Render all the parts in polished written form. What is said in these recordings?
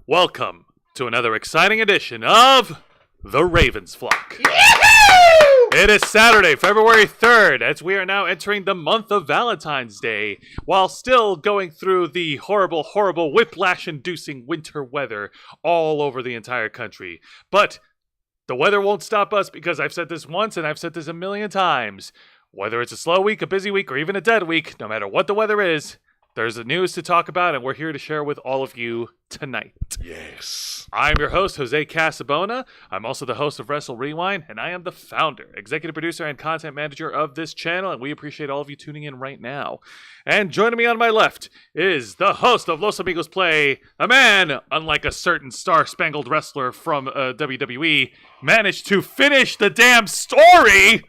Welcome to another exciting edition of The Ravens Flock. It is Saturday, February 3rd, as we are now entering the month of Valentine's Day, while still going through the horrible, whiplash-inducing winter weather all over the entire country. But the weather won't stop us, because I've said this once and I've said this a million times. Whether it's a slow week, a busy week, or even a dead week, no matter what the weather is, there's the news to talk about, and we're here to share with all of you tonight. Yes. I'm your host, Jose Casabona. I'm also the host of Wrestle Rewind, and I am the founder, executive producer, and content manager of this channel, and we appreciate all of you tuning in right now. And joining me on my left is the host of Los Amigos Play, a man, unlike a certain star-spangled wrestler from WWE, managed to finish the damn story,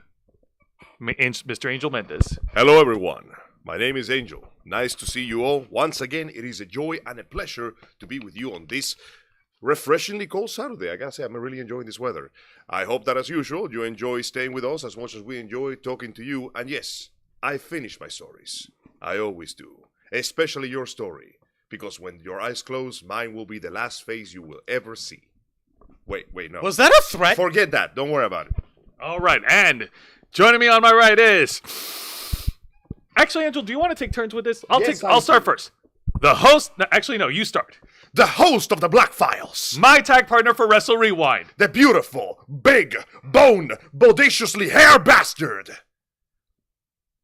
Mr. Angel Mendez. Hello, everyone. My name is Angel. Nice to see you all. Once again, it is a joy and a pleasure to be with you on this refreshingly cold Saturday. I gotta say, I'm really enjoying this weather. I hope that, as usual, you enjoy staying with us as much as we enjoy talking to you. And yes, I finish my stories. I always do. Especially your story. Because when your eyes close, mine will be the last face you will ever see. Wait, no. Was that a threat? Forget that. Don't worry about it. All right, and joining me on my right is... Actually, Angel, do you want to take turns with this? I'll start first. The host... No, you start. The host of the Black Files. My tag partner for Wrestle Rewind. The beautiful, big, bone, bodaciously hair bastard.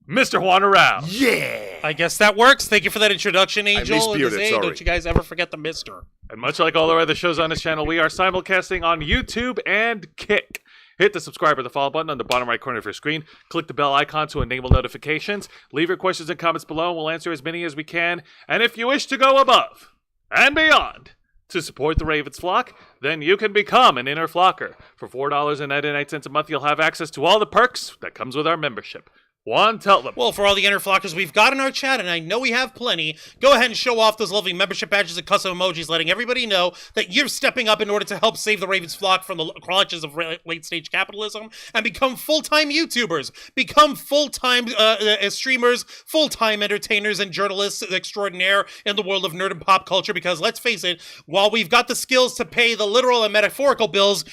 Mr. Juan Arau. Yeah. I guess that works. Thank you for that introduction, Angel. misbearded, sorry. Don't you guys ever forget the mister. And much like all our other shows on this channel, we are simulcasting on YouTube and Kick. Hit the subscribe or the follow button on the bottom right corner of your screen. Click the bell icon to enable notifications. Leave your questions and comments below, and we'll answer as many as we can. And if you wish to go above and beyond to support the Ravens Flock, then you can become an Inner Flocker. For $4.99 a month, you'll have access to all the perks that comes with our membership. Juan, tell them. Well, for all the Inner Flockers we've got in our chat, and I know we have plenty, go ahead and show off those lovely membership badges and custom emojis, letting everybody know that you're stepping up in order to help save the Ravens Flock from the clutches of late-stage capitalism and become full-time YouTubers, become full-time streamers, full-time entertainers, and journalists extraordinaire in the world of nerd and pop culture, because let's face it, while we've got the skills to pay the literal and metaphorical bills,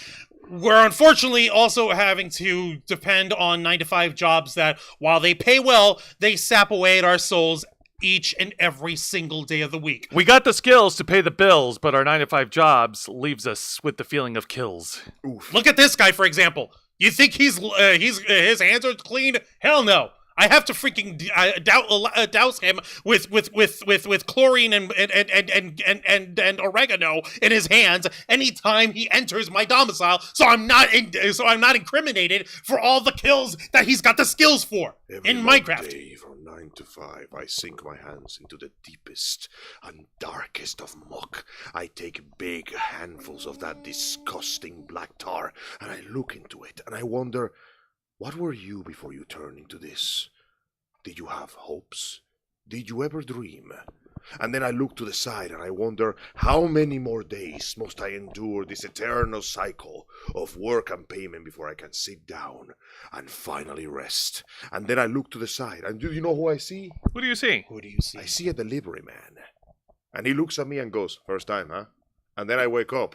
we're unfortunately also having to depend on 9-to-5 jobs that, while they pay well, they sap away at our souls each and every single day of the week. We got the skills to pay the bills, but our 9-to-5 jobs leaves us with the feeling of kills. Oof. Look at this guy, for example. You think his hands are clean? Hell no. I have to freaking douse him with chlorine and oregano in his hands anytime he enters my domicile, so I'm not incriminated for all the kills that he's got the skills for in Minecraft. Day from 9 to 5, I sink my hands into the deepest and darkest of muck. I take big handfuls of that disgusting black tar, and I look into it and I wonder, what were you before you turned into this? Did you have hopes? Did you ever dream? And then I look to the side and I wonder, how many more days must I endure this eternal cycle of work and payment before I can sit down and finally rest? And then I look to the side, and do you know who I see? Who do you see? Who do you see? I see a delivery man. And he looks at me and goes, first time, huh? And then I wake up.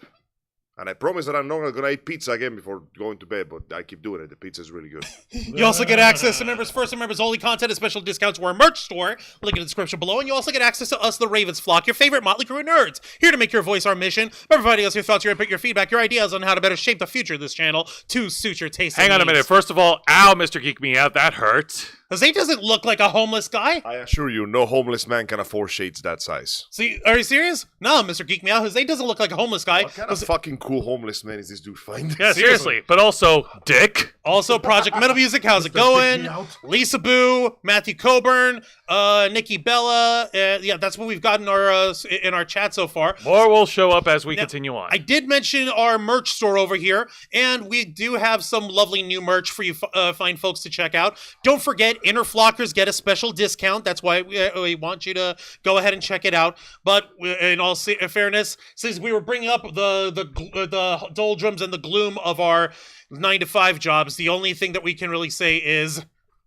And I promise that I'm not going to eat pizza again before going to bed, but I keep doing it. The pizza's really good. You also get access to members first and members only content and special discounts to our merch store. Link in the description below. And you also get access to us, the Ravens Flock, your favorite motley crew of nerds. Here to make your voice our mission by providing us your thoughts, your input, your feedback, your ideas on how to better shape the future of this channel to suit your taste. Hang on a minute. First of all, ow, Mr. Geek Me Out. That hurt. Jose doesn't look like a homeless guy. I assure you, no homeless man can afford shades that size. See, are you serious? No, Mr. Geek Me Out. Jose doesn't look like a homeless guy. What kind of fucking cool homeless man is this dude finding? Yeah, seriously. But also, dick. Also, Project Metal Music, how's it going? Lisa Boo, Matthew Coburn, Nikki Bella. Yeah, that's what we've got in our chat so far. More will show up as we continue on. I did mention our merch store over here, and we do have some lovely new merch for you fine folks to check out. Don't forget, Inner Flockers get a special discount. That's why we want you to go ahead and check it out. But in all fairness, since we were bringing up the doldrums and the gloom of our 9-to-5 jobs, the only thing that we can really say is,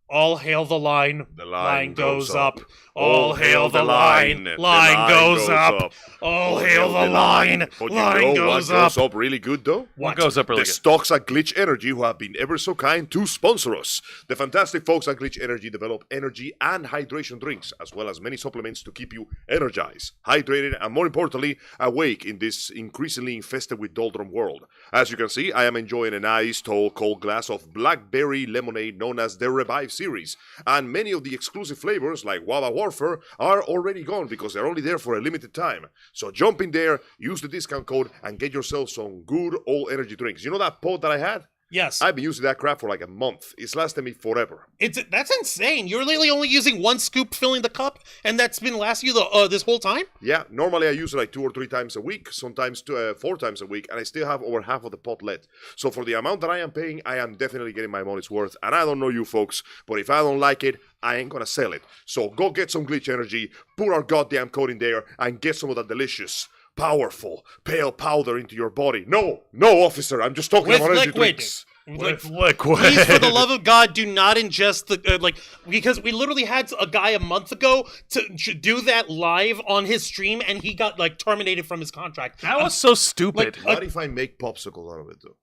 all hail the line. The line goes up. All hail the line. Line goes up. All hail the line. But Line goes up. goes up really good, though? What goes up really The good? stocks at Glitch Energy, who have been ever so kind to sponsor us. The fantastic folks at Glitch Energy develop energy and hydration drinks, as well as many supplements to keep you energized, hydrated, and more importantly, awake in this increasingly infested with doldrum world. As you can see, I am enjoying a nice, tall, cold glass of blackberry lemonade known as the Revive series, and many of the exclusive flavors, like Guava Warfare, are already gone because they're only there for a limited time. So jump in there, use the discount code, and get yourself some good old energy drinks. You know that pod that I had? Yes. I've been using that crap for like a month. It's lasted me forever. That's insane. You're literally only using one scoop filling the cup, and that's been lasting you this whole time? Yeah, normally I use it like 2 or 3 times a week, sometimes 4 times a week, and I still have over half of the pot left. So for the amount that I am paying, I am definitely getting my money's worth. And I don't know you folks, but if I don't like it, I ain't gonna sell it. So go get some Glitch Energy, put our goddamn code in there, and get some of that delicious, powerful, pale powder into your body. No, officer, I'm just talking With about energy liquid. drinks. With liquid. Please, for the love of God, do not ingest the because we literally had a guy a month ago to do that live on his stream, and he got terminated from his contract. That was so stupid. What if I make popsicles out of it, though?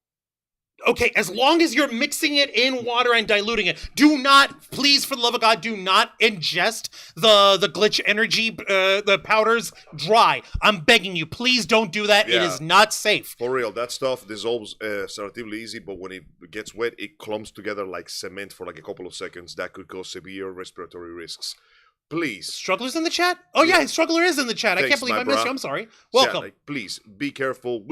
Okay, as long as you're mixing it in water and diluting it, do not, please, for the love of God, do not ingest the Glitch Energy, the powders dry. I'm begging you, please don't do that. It Yeah. is not safe. For real, that stuff dissolves relatively easy, but when it gets wet, it clumps together like cement for like a couple of seconds. That could cause severe respiratory risks. Please. Struggler's in the chat? Oh yeah, Struggler is in the chat. I Thanks, can't believe my I missed bra. you. I'm sorry. Yeah, Welcome. please, be careful.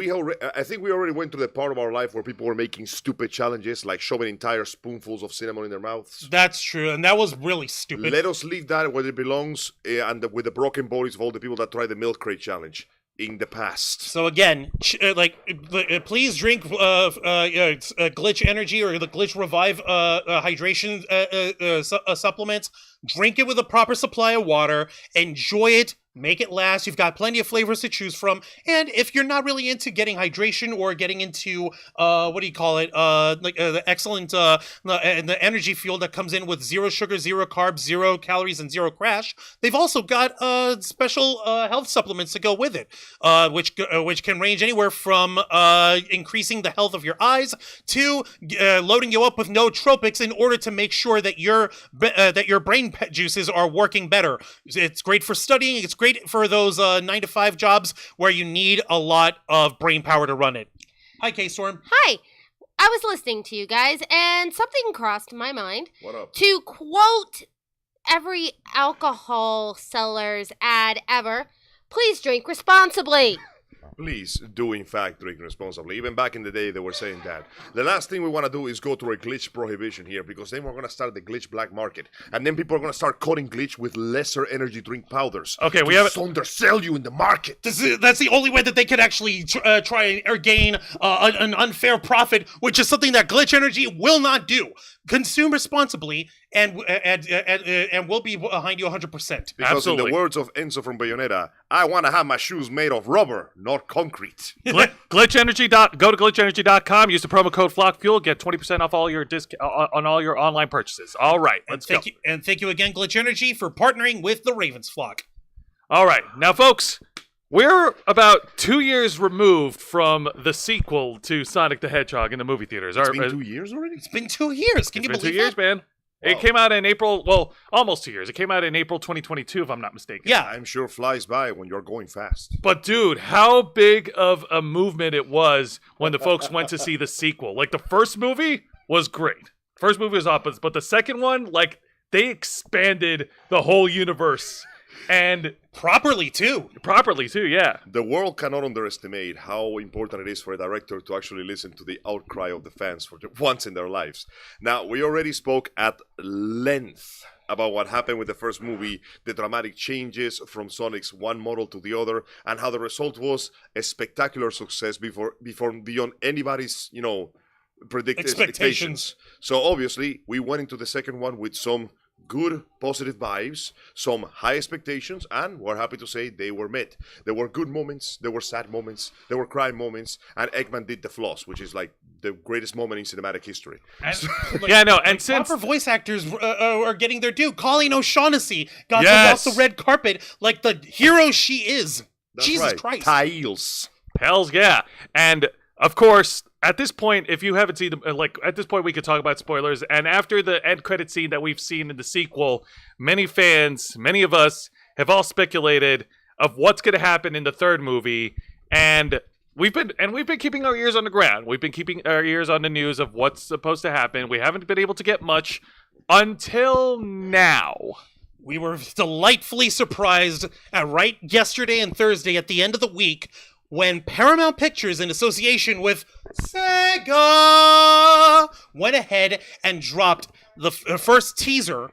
I think we already went to the part of our life where people were making stupid challenges, like shoving entire spoonfuls of cinnamon in their mouths. That's true, and that was really stupid. Let us leave that where it belongs, and with the broken bodies of all the people that tried the milk crate challenge in the past. So again, please drink Glitch Energy or the Glitch Revive hydration supplements. Drink it with a proper supply of water. Enjoy it. Make it last. You've got plenty of flavors to choose from. And if you're not really into getting hydration or getting into the excellent the energy fuel that comes in with 0 sugar, 0 carbs, 0 calories, and 0 crash, they've also got special health supplements to go with it, which can range anywhere from increasing the health of your eyes to loading you up with nootropics in order to make sure that your brain juices are working better. It's great for studying. It's great for those 9-to-5 jobs where you need a lot of brain power to run it. Hi, K-Storm. Hi. I was listening to you guys, and something crossed my mind. What up? To quote every alcohol seller's ad ever, please drink responsibly. please do in fact drink responsibly. Even back in the day, they were saying that. The last thing we want to do is go to a glitch prohibition here, because then we're going to start the glitch black market, and then people are going to start cutting glitch with lesser energy drink powders. Okay, we have it. Undersell you in the market. That's the only way that they could actually try or gain an unfair profit, which is something that Glitch Energy will not do. Consume responsibly, and we'll be behind you 100%. Because Absolutely. in the words of Enzo from Bayonetta, I want to have my shoes made of rubber, not concrete. Glitchenergy. Go to glitchenergy.com. Use the promo code FlockFuel. Get 20% off all your on all your online purchases. All right, let's go. Thank you again, Glitch Energy, for partnering with the Ravens flock. All right, now, folks, we're about 2 years removed from the sequel to Sonic the Hedgehog in the movie theaters. It's been 2 years already? It's been 2 years. Can you It's been believe 2 years, that? man. It came out in April, well, almost 2 years. It came out in April 2022, if I'm not mistaken. Yeah. I'm sure flies by when you're going fast. But, dude, how big of a movement it was when the folks went to see the sequel. Like, the first movie was great. First movie was awesome, but the second one, like, they expanded the whole universe. And Properly, too. Yeah. The world cannot underestimate how important it is for a director to actually listen to the outcry of the fans for once in their lives. Now, we already spoke at length about what happened with the first movie, the dramatic changes from Sonic's one model to the other, and how the result was a spectacular success beyond anybody's, predicted expectations. So obviously, we went into the second one with some good positive vibes, some high expectations, and we're happy to say they were met. There were good moments, there were sad moments, there were crying moments, and Eggman did the floss, which is like the greatest moment in cinematic history. Yeah, no, and since Proper voice actors are getting their due. Colleen O'Shaughnessy got Yes. off the red carpet like the hero she is. That's Jesus right. Christ. Tiles. Hells yeah. And of course, at this point, if you haven't seen them, at this point, we could talk about spoilers. And after the end credit scene that we've seen in the sequel, many fans, many of us, have all speculated of what's going to happen in the third movie. And we've been keeping our ears on the ground. We've been keeping our ears on the news of what's supposed to happen. We haven't been able to get much until now. We were delightfully surprised right yesterday and Thursday at the end of the week when Paramount Pictures, in association with Sega, went ahead and dropped the first teaser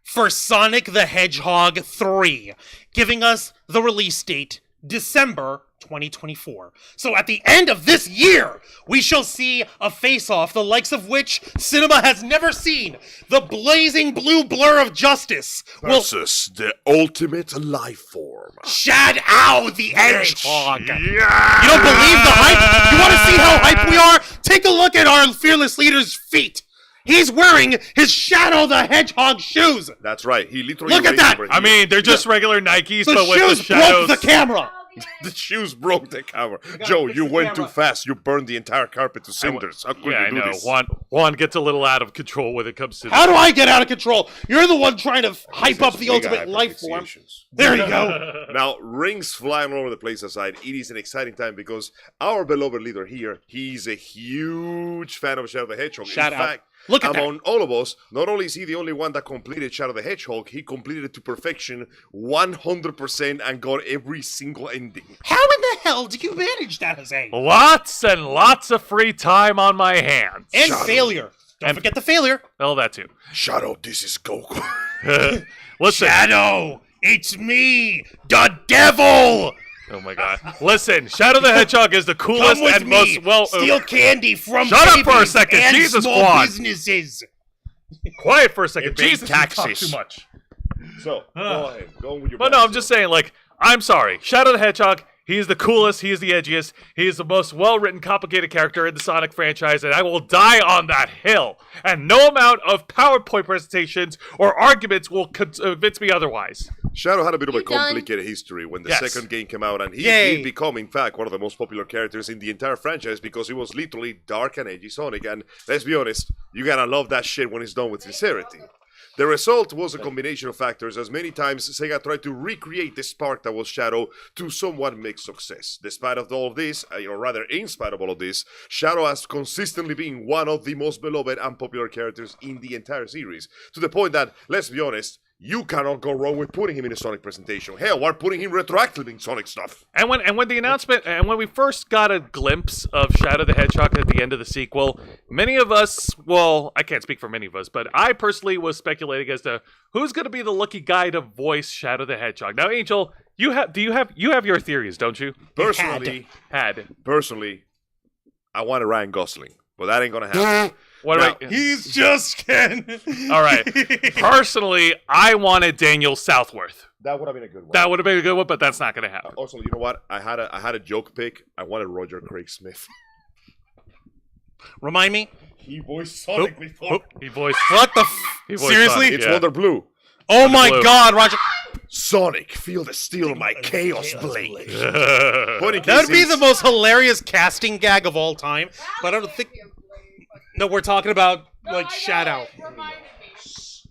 for Sonic the Hedgehog 3, giving us the release date, December 2024. So at the end of this year, we shall see a face-off, the likes of which cinema has never seen. The blazing blue blur of justice will Versus the ultimate life form. shadow the hedgehog. Yeah! You don't believe the hype? You want to see how hype we are? Take a look at our fearless leader's feet. He's wearing his Shadow the Hedgehog shoes. That's right. He literally Look at reached that! over I here. mean, they're just regular Nikes, The but with shoes the shadows. broke the camera. The shoes broke the camera. Joe, fix you the went camera. too fast. You burned the entire carpet to cinders. How could Yeah, I you do know. this? Juan gets a little out of control when it comes to How do I get out of control? You're the one trying to hype up the Mega ultimate life form. hyperfixations. There you go. Now, rings flying all over the place aside, it is an exciting time because our beloved leader here, he's a huge fan of Shadow the Hedgehog. Shout In out. fact, Look at among all of us, not only is he the only one that completed Shadow the Hedgehog, he completed it to perfection 100% and got every single ending. How in the hell do you manage that, Jose? lots and lots of free time on my hands. And Shadow. failure. Don't forget the failure. Well, that too. Shadow, this is Goku. Listen. Shadow, it's me, the devil. Oh my god. Listen, Shadow the Hedgehog is the coolest Come with and me. most well. Steal candy from Shut up for a babies second. and Jesus, small Quan. businesses. Quiet for a second. Pay Jesus, you talk taxes. too much. So, go ahead. Go on with your But no, I'm backstory. just saying, I'm sorry. Shadow the Hedgehog, he is the coolest, he is the edgiest, he is the most well-written, complicated character in the Sonic franchise, and I will die on that hill. And no amount of PowerPoint presentations or arguments will convince me otherwise. Shadow had a bit of a You done? complicated history when the Yes. second game came out, and he Yay. did become, in fact, one of the most popular characters in the entire franchise because he was literally dark and edgy Sonic. And let's be honest, you gotta love that shit when it's done with sincerity. The result was a combination of factors, as many times Sega tried to recreate the spark that was Shadow to somewhat mixed success. Despite of all of this, or rather in spite of all of this, Shadow has consistently been one of the most beloved and popular characters in the entire series, to the point that, let's be honest, You cannot go wrong with putting him in a Sonic presentation. Hell, we're putting him retroactively in Sonic stuff. And when the announcement and when we first got a glimpse of Shadow the Hedgehog at the end of the sequel, many of us, well, I can't speak for many of us, but I personally was speculating as to who's going to be the lucky guy to voice Shadow the Hedgehog. Now, Angel, you have your theories, don't you? Personally, I wanted Ryan Gosling, but that ain't gonna happen. He's just kidding. All right. Personally, I wanted Daniel Southworth. That would have been a good one. That would have been a good one, but that's not going to happen. Also, you know what? I had a joke pick. I wanted Roger Craig Smith. Remind me. He voiced Sonic before. He voiced. What the? He voiced Seriously? Sonic, It's yeah. Wonder Blue. Oh my Blue. God, Roger. Sonic, feel the steel of my chaos blade. That would be the most hilarious casting gag of all time. But I don't think. No, we're talking about like Shadow.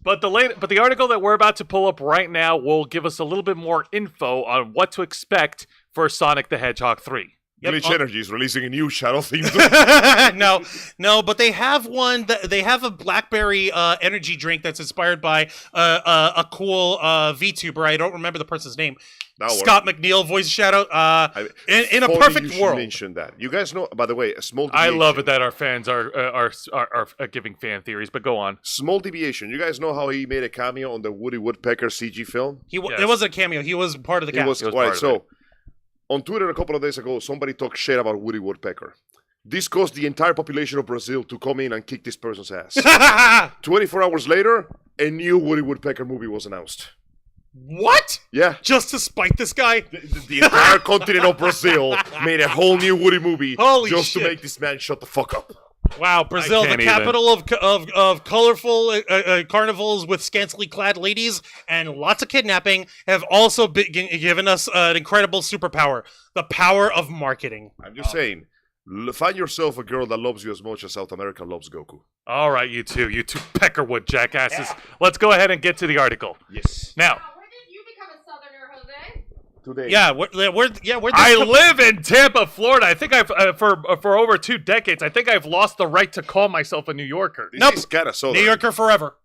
But the article that we're about to pull up right now will give us a little bit more info on what to expect for Sonic the Hedgehog 3. Glitch Energy is releasing a new Shadow theme. no, but they have one. They have a BlackBerry energy drink that's inspired by a cool VTuber. I don't remember the person's name. Scott McNeil, voice Shadow. In a perfect world. Mention that. You guys know, by the way, a small I deviation. love it that our fans are giving fan theories, but go on. Small deviation. You guys know how he made a cameo on the Woody Woodpecker CG film? It wasn't a cameo. He was part of the cast. On Twitter a couple of days ago, somebody talked shit about Woody Woodpecker. This caused the entire population of Brazil to come in and kick this person's ass. 24 hours later, a new Woody Woodpecker movie was announced. What? Yeah. Just to spite this guy? The entire continent of Brazil made a whole new Woody movie to make this man shut the fuck up. Wow, Brazil, the capital of colorful carnivals with scantily clad ladies and lots of kidnapping, have also given us an incredible superpower: the power of marketing. I'm just saying, find yourself a girl that loves you as much as South America loves Goku. All right, you two Peckerwood jackasses. Yeah. Let's go ahead and get to the article. Yes. Now. When did you become a Southerner, Jose? Today. I live in Tampa, Florida. I think I've for over 2 decades. I think I've lost the right to call myself a New Yorker. Nope. This is kind of Southern. New Yorker forever.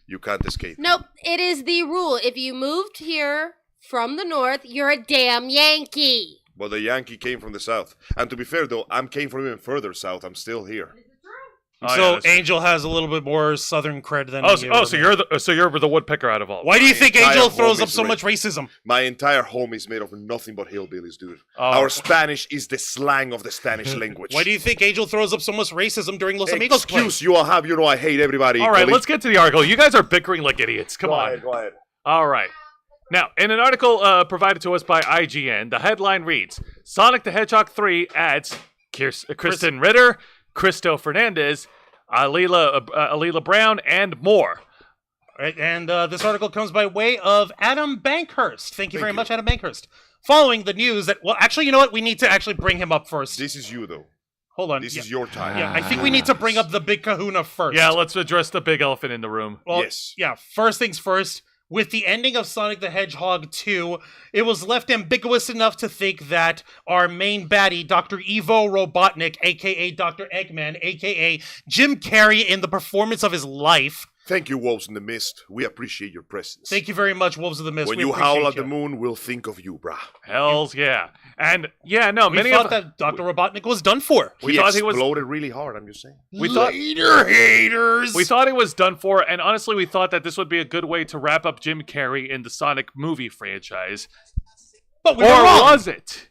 You can't escape. Nope. It is the rule. If you moved here from the north, you're a damn Yankee. Well, the Yankee came from the south, and to be fair, though, I came from even further south. I'm still here. So Angel has a little bit more southern cred than you. So you're the woodpecker out of all. Why do you think Angel throws up so much racism? My entire home is made of nothing but hillbillies, dude. Our Spanish is the slang of the Spanish language. Why do you think Angel throws up so much racism during Los Amigos? Excuse you, I hate everybody. All right, let's get to the article. You guys are bickering like idiots. Come on. Go ahead. All right. Now, in an article provided to us by IGN, the headline reads, Sonic the Hedgehog 3 adds Kristen Ritter, Cristo Fernandez, Alila Brown, and more. All right, and this article comes by way of Adam Bankhurst. Thank you very much, Adam Bankhurst. Following the news that, well, actually, you know what? We need to actually bring him up first. This is you, though. Hold on. This is your time. Yeah, I think we need to bring up the big kahuna first. Yeah, let's address the big elephant in the room. Well, yes. Yeah, first things first. With the ending of Sonic the Hedgehog 2, it was left ambiguous enough to think that our main baddie, Dr. Ivo Robotnik, a.k.a. Dr. Eggman, a.k.a. Jim Carrey, in the performance of his life. Thank you, Wolves in the Mist. We appreciate your presence. Thank you very much, Wolves of the Mist. When you howl at the moon, we'll think of you, brah. Hells yeah. And, yeah, no, we thought that Dr. Robotnik was done for. We thought he exploded really hard, I'm just saying. Later, haters! We thought he was done for, and honestly, we thought that this would be a good way to wrap up Jim Carrey in the Sonic movie franchise. But we were wrong. Or was it?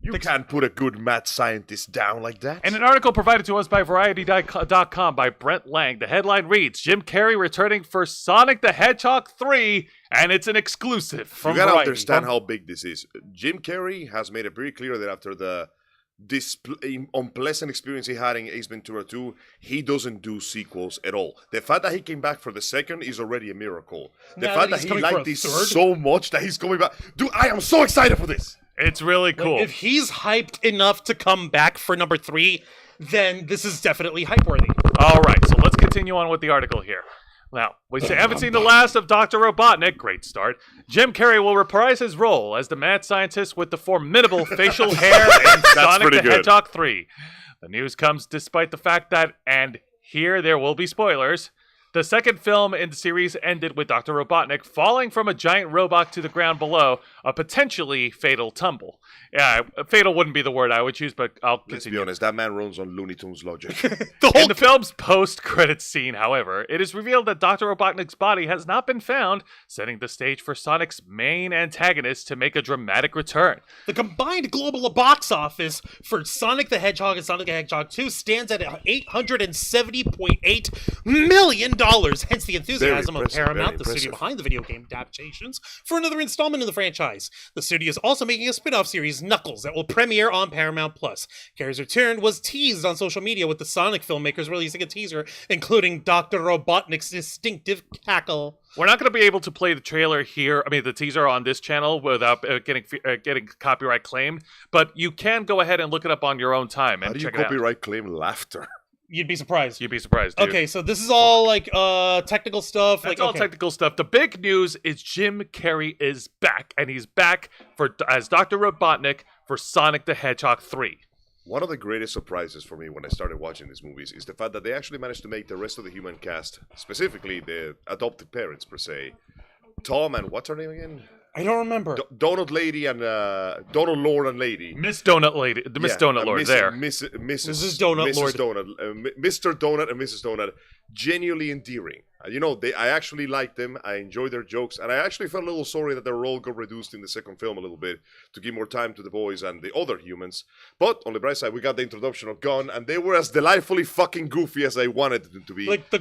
You can't put a good mad scientist down like that. In an article provided to us by Variety.com by Brent Lang, the headline reads, Jim Carrey returning for Sonic the Hedgehog 3, and it's an exclusive from You gotta Variety. understand how big this is. Jim Carrey has made it very clear that after this unpleasant experience he had in Ace Ventura 2, he doesn't do sequels at all. The fact that he came back for the second is already a miracle. The fact that he liked this so much that he's coming back. Dude, I am so excited for this. It's really cool. Like, if he's hyped enough to come back for number 3, then this is definitely hype-worthy. All right, so let's continue on with the article here. Now, we haven't seen the last of Dr. Robotnik. Great start. Jim Carrey will reprise his role as the mad scientist with the formidable facial hair in Sonic the Hedgehog 3. The news comes despite the fact that, and here there will be spoilers, The second film in the series ended with Dr. Robotnik falling from a giant robot to the ground below, a potentially fatal tumble. Yeah, fatal wouldn't be the word I would choose, but I'll Let's continue. be honest, that man runs on Looney Tunes logic. In the film's post-credits scene, however, it is revealed that Dr. Robotnik's body has not been found, setting the stage for Sonic's main antagonist to make a dramatic return. The combined global box office for Sonic the Hedgehog and Sonic the Hedgehog 2 stands at $870.8 million, hence the enthusiasm of impressive, Paramount, very the studio impressive. behind the video game adaptations, for another installment in the franchise. The studio is also making a spin-off series, Knuckles, that will premiere on Paramount+. Carrie's return was teased on social media, with the Sonic filmmakers releasing a teaser, including Dr. Robotnik's distinctive cackle. We're not going to be able to play the trailer here, the teaser on this channel without getting copyright claimed, but you can go ahead and look it up on your own time and How do you check it out. copyright claim laughter? You'd be surprised. You'd be surprised, dude. Okay, so this is all like technical stuff. That's like all okay. technical stuff. The big news is Jim Carrey is back, and he's back as Dr. Robotnik for Sonic the Hedgehog 3. One of the greatest surprises for me when I started watching these movies is the fact that they actually managed to make the rest of the human cast, specifically the adopted parents per se, Tom and what's her name again? I don't remember. Donut Lady and Donut Lord and Lady. Miss Donut Lady, the Miss Donut Lord there. Mrs. Donut Lord. Donut, Mr. Donut and Mrs. Donut, genuinely endearing. I actually liked them. I enjoyed their jokes, and I actually felt a little sorry that their role got reduced in the second film a little bit to give more time to the boys and the other humans. But on the bright side, we got the introduction of Gun, and they were as delightfully fucking goofy as I wanted them to be. Like the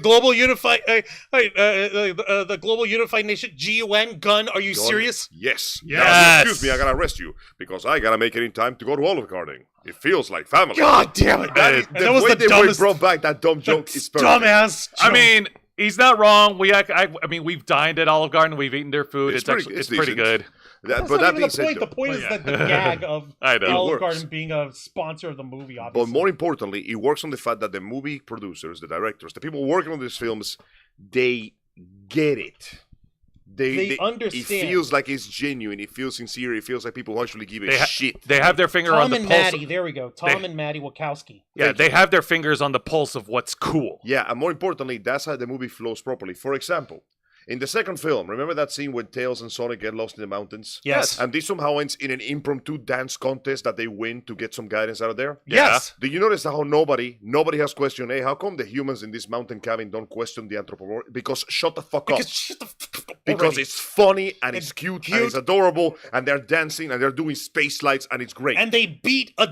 global unified the global unified nation GUN Gun. Are you Gun, serious? Yes. Yes. Now, excuse me, I gotta arrest you because I gotta make it in time to go to Olive Garden. It feels like family. God damn it! The that was way the they dumbest, brought back that dumb joke is perfect. dumbass. I joke. mean, he's not wrong. We've dined at Olive Garden. We've eaten their food. It's pretty decent. good. That's But not that even being the said, point. The point is that the gag of I know. It Olive works. Garden being a sponsor of the movie, but obviously. more importantly, it works on the fact that the movie producers, the directors, the people working on these films, they get it. They understand. It feels like it's genuine. It feels sincere. It feels like people actually give a shit. They have their finger on Tom the and pulse. Maddie, there we go. Tom and Maddie Wachowski. Yeah, they have their fingers on the pulse of what's cool. Yeah, and more importantly, that's how the movie flows properly. For example, in the second film, remember that scene when Tails and Sonic get lost in the mountains? Yes. And this somehow ends in an impromptu dance contest that they win to get some guidance out of there? Yes. Do you notice how nobody has questioned, hey, how come the humans in this mountain cabin don't question the anthropomorph? Because shut the fuck up. Because shut the fuck up Because already. it's funny and it's cute, and cute. it's adorable and they're dancing and they're doing space lights and it's great. And they beat a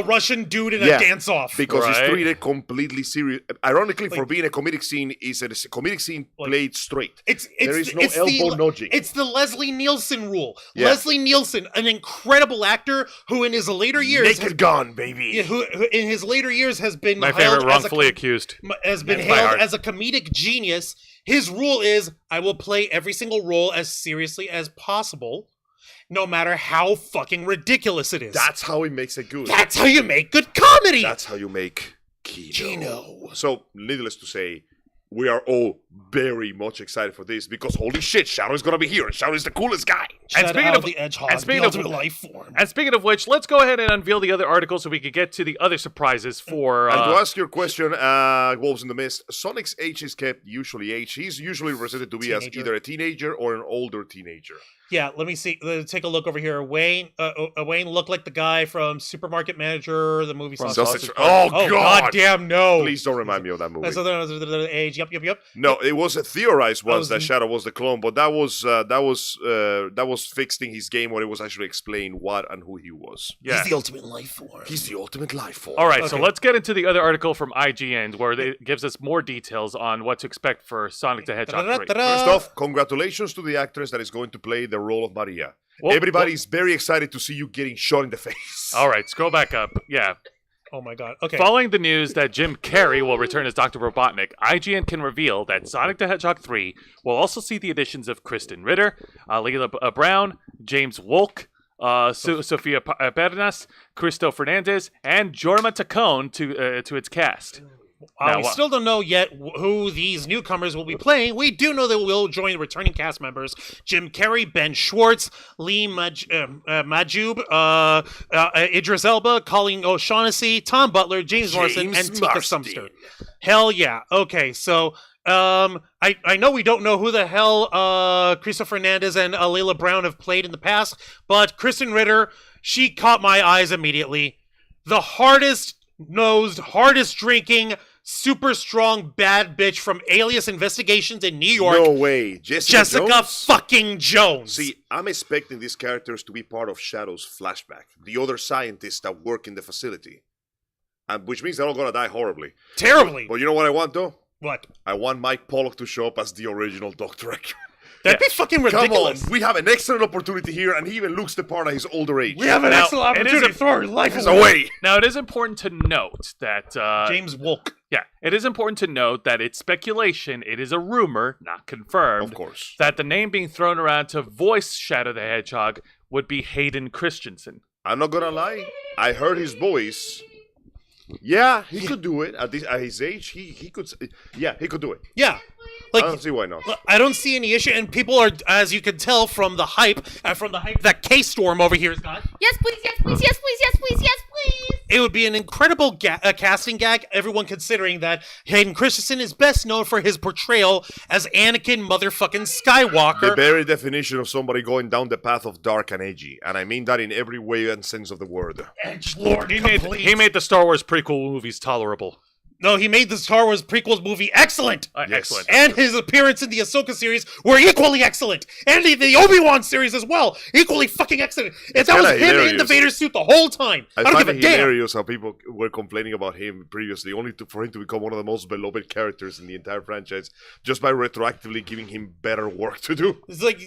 Russian dude in Yeah, a dance-off. because it's Right. treated completely serious. Ironically, for being a comedic scene, it's a comedic scene played straight. There is no elbow nudging. It's the Leslie Nielsen rule. Yeah. Leslie Nielsen, an incredible actor who in his later years Naked Gun, baby. who in his later years has been My hailed favorite, as wrongfully accused. has been That's my hailed heart. as a comedic genius. His rule is, I will play every single role as seriously as possible, no matter how fucking ridiculous it is. That's how he makes it good. That's how you make good comedy. That's how you make Kino. Gino. So, needless to say, we are all very much excited for this because holy shit, Shadow is gonna be here, and Shadow is the coolest guy. And Shout speaking out of- the Edgehog, and speaking the of- ultimate life form. And speaking of which, let's go ahead and unveil the other article so we can get to the other surprises for. And to ask your question, Wolves in the Mist, Sonic's age is kept usually age. He's usually represented to be as Teenager. either a teenager or an older teenager. Yeah, let me see. Take a look over here. Wayne looked like the guy from Supermarket Manager, the movie. Sausage- Oh, God. damn no! Please don't remind me of that movie. That's the age. Yep. No, it was theorized once that was- Shadow was the clone, but that was fixing his game when it was actually explained what and who he was. yeah. He's the ultimate life form. He's the ultimate life form. All right, so Okay. let's get into the other article from IGN where it gives us more details on what to expect for Sonic the Hedgehog 3. First off, congratulations to the actress that is going to play the role of Maria. Well, Everybody's very excited to see you getting shot in the face. All right, scroll back up. Yeah. Oh my god. Okay. Following the news that Jim Carrey will return as Dr. Robotnik, IGN can reveal that Sonic the Hedgehog 3 will also see the additions of Kristen Ritter, Leela Brown, James Wolk, Sofia Pernas, Cristo Fernandez, and Jorma Tacone to its cast. Now, We still don't know yet who these newcomers will be playing. We do know they will join the returning cast members: Jim Carrey, Ben Schwartz, Lee Majub, Idris Elba, Colleen O'Shaughnessy, Tom Butler, James Morrison, and Tika Marsden. Sumster. Hell yeah. Okay, so I know we don't know who the hell Christopher Fernandez and Layla Brown have played in the past, but Kristen Ritter, she caught my eyes immediately. The hardest nosed, hardest drinking, super strong bad bitch from Alias Investigations in New York. No way. Jessica Jones? fucking Jones. See, I'm expecting these characters to be part of Shadow's flashback. The other scientists that work in the facility. Which means they're all gonna die horribly. Terribly. But you know what I want, though? What? I want Mike Pollock to show up as the original Dr. Eck. That'd be fucking ridiculous. Come on, we have an excellent opportunity here, and he even looks the part at his older age. We have an Now, excellent it is opportunity a- to throw our life It's away. away. Now, it is important to note that... James Wolk. Yeah, it is important to note that it's speculation, it is a rumor, not confirmed, Of course. that the name being thrown around to voice Shadow the Hedgehog would be Hayden Christensen. I'm not gonna lie. I heard his voice. Yeah, he could do it at his age. He could. Yeah, he could do it. Yeah. I don't see why not. I don't see any issue, and people are, as you can tell from the hype, that K-Storm over here has got. Yes, please, yes, please, yes, please, yes, please, yes, please. It would be an incredible casting gag, everyone considering that Hayden Christensen is best known for his portrayal as Anakin motherfucking Skywalker. The very definition of somebody going down the path of dark and edgy, and I mean that in every way and sense of the word. Edgelord He made the Star Wars prequel movies tolerable. No, he made the Star Wars prequels movie excellent. Yes. Excellent. And his appearance in the Ahsoka series were equally excellent. And the Obi-Wan series as well. Equally fucking excellent. And that was kinda him in hilarious. the Vader suit the whole time. I don't find give a it damn. hilarious how people were complaining about him previously, only for him to become one of the most beloved characters in the entire franchise, just by retroactively giving him better work to do. It's like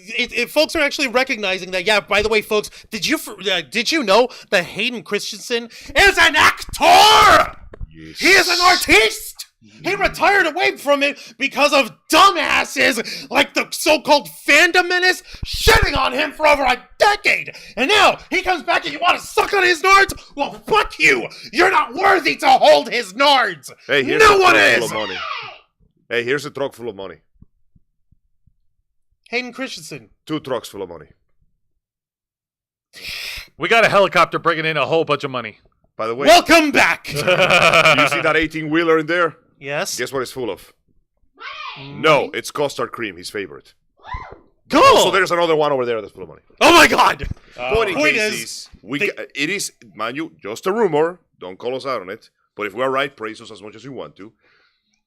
folks are actually recognizing that. Yeah, by the way, folks, did you know that Hayden Christensen is an actor? Yes. He is an artiste. He retired away from it because of dumbasses like the so-called fandom menace shitting on him for over a decade. And now he comes back and you want to suck on his nards? Well, fuck you. You're not worthy to hold his nards. Hey, here's No a one truck is. full of money. Hey, here's a truck full of money. Hayden Christensen. 2 trucks full of money. We got a helicopter bringing in a whole bunch of money. By the way, Welcome back. you see that 18-wheeler in there? Yes. Guess what it's full of? No, it's custard cream, his favorite. Cool. So there's another one over there that's full of money. Oh my God. Point in Point case is, it is, mind you, just a rumor. Don't call us out on it. But if we're right, praise us as much as you want to.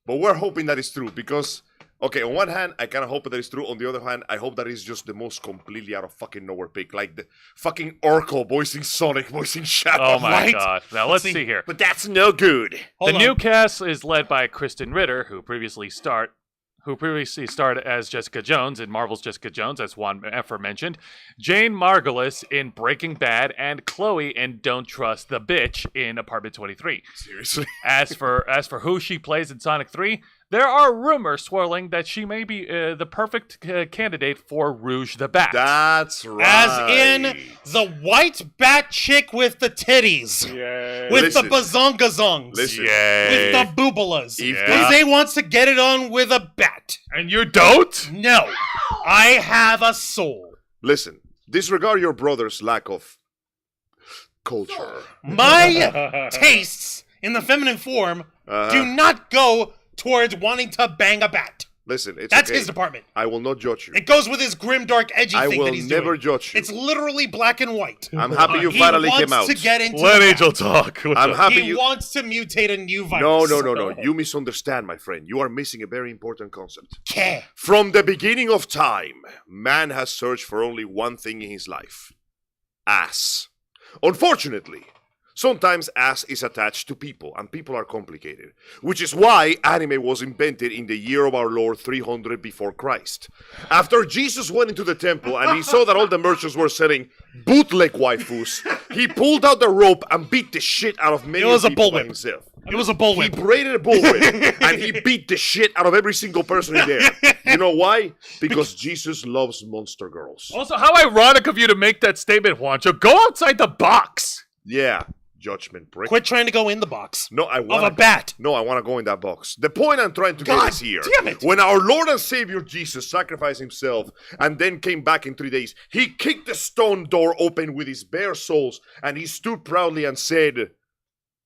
But we're hoping that it's true because, okay, on one hand, I kind of hope that it's true. On the other hand, I hope that it's just the most completely out of fucking nowhere pick. Like the fucking Urkel voicing Sonic, voicing Shadow. Oh my Right? god. Now let's see here. But that's no good. Hold The on. new cast is led by Kristen Ritter, who previously starred as Jessica Jones in Marvel's Jessica Jones, as Juan aforementioned, Jane Margulis in Breaking Bad, and Chloe in Don't Trust the Bitch in Apartment 23. Seriously. As for who she plays in Sonic 3, there are rumors swirling that she may be the perfect candidate for Rouge the Bat. That's right. As in the white bat chick with the titties. With Listen. the bazongazongs. Listen. With the boobalas. If Jose wants to get it on with a bat. And you don't? No. I have a soul. Listen, disregard your brother's lack of culture. My tastes in the feminine form do not go towards wanting to bang a bat. Listen, it's That's okay. his department. I will not judge you. It goes with his grim, dark, edgy I thing will that he's never doing. judge you. It's literally black and white. I'm happy you He finally wants came out. to get into Let the Angel bat. talk. I'm happy He you. wants to mutate a new virus. No. You misunderstand, my friend. You are missing a very important concept. Okay. From the beginning of time, man has searched for only one thing in his life: ass. Unfortunately, sometimes ass is attached to people, and people are complicated. Which is why anime was invented in the year of our Lord 300 before Christ. After Jesus went into the temple and he saw that all the merchants were selling bootleg waifus, he pulled out the rope and beat the shit out of many It was a people by bullwhip. himself. It was a He bullwhip. braided a bullwhip and he beat the shit out of every single person in there. You know why? Because Jesus loves monster girls. Also, how ironic of you to make that statement, Juancho. Go outside the box. Yeah, judgment prick. Quit trying to go in the box. No, I want Of a bat. No, I want to go in that box. The point I'm trying to God get is here. damn it. When our Lord and Savior Jesus sacrificed himself and then came back in 3 days, he kicked the stone door open with his bare soles and he stood proudly and said,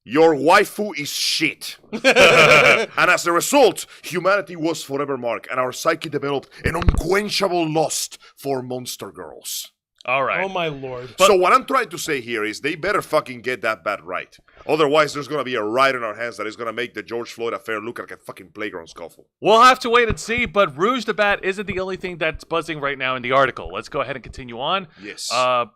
Your waifu is shit. And as a result, humanity was forever marked, and our psyche developed an unquenchable lust for monster girls. All right. Oh my lord. So what I'm trying to say here is they better fucking get that bad right. Otherwise, there's gonna be a riot in our hands that is gonna make the George Floyd affair look like a fucking playground scuffle. We'll have to wait and see, but Rouge the Bat isn't the only thing that's buzzing right now in the article. Let's go ahead and continue on. Yes.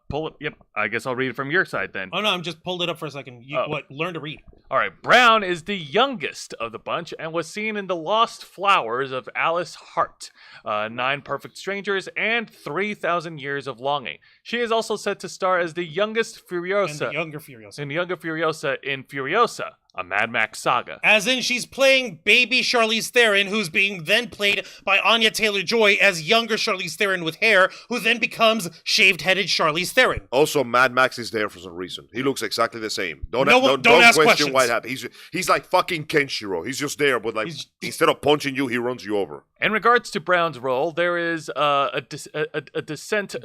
Pull it. Yep. I guess I'll read it from your side then. Oh no, I'm just pulled it up for a second. You learn to read. All right. Brown is the youngest of the bunch and was seen in The Lost Flowers of Alice Hart, 9 Perfect Strangers, and 3,000 Years of Longing. She is also set to star as the youngest Furiosa. And the younger Furiosa. In the younger Furiosa in Furiosa, a Mad Max saga. As in, she's playing baby Charlize Theron, who's being then played by Anya Taylor-Joy as younger Charlize Theron with hair, who then becomes shaved-headed Charlize Theron. Also, Mad Max is there for some reason. He looks exactly the same. Don't ask question questions. why it happened. He's like fucking Kenshiro. He's just there, but like instead of punching you, he runs you over. In regards to Brown's role, there is a decent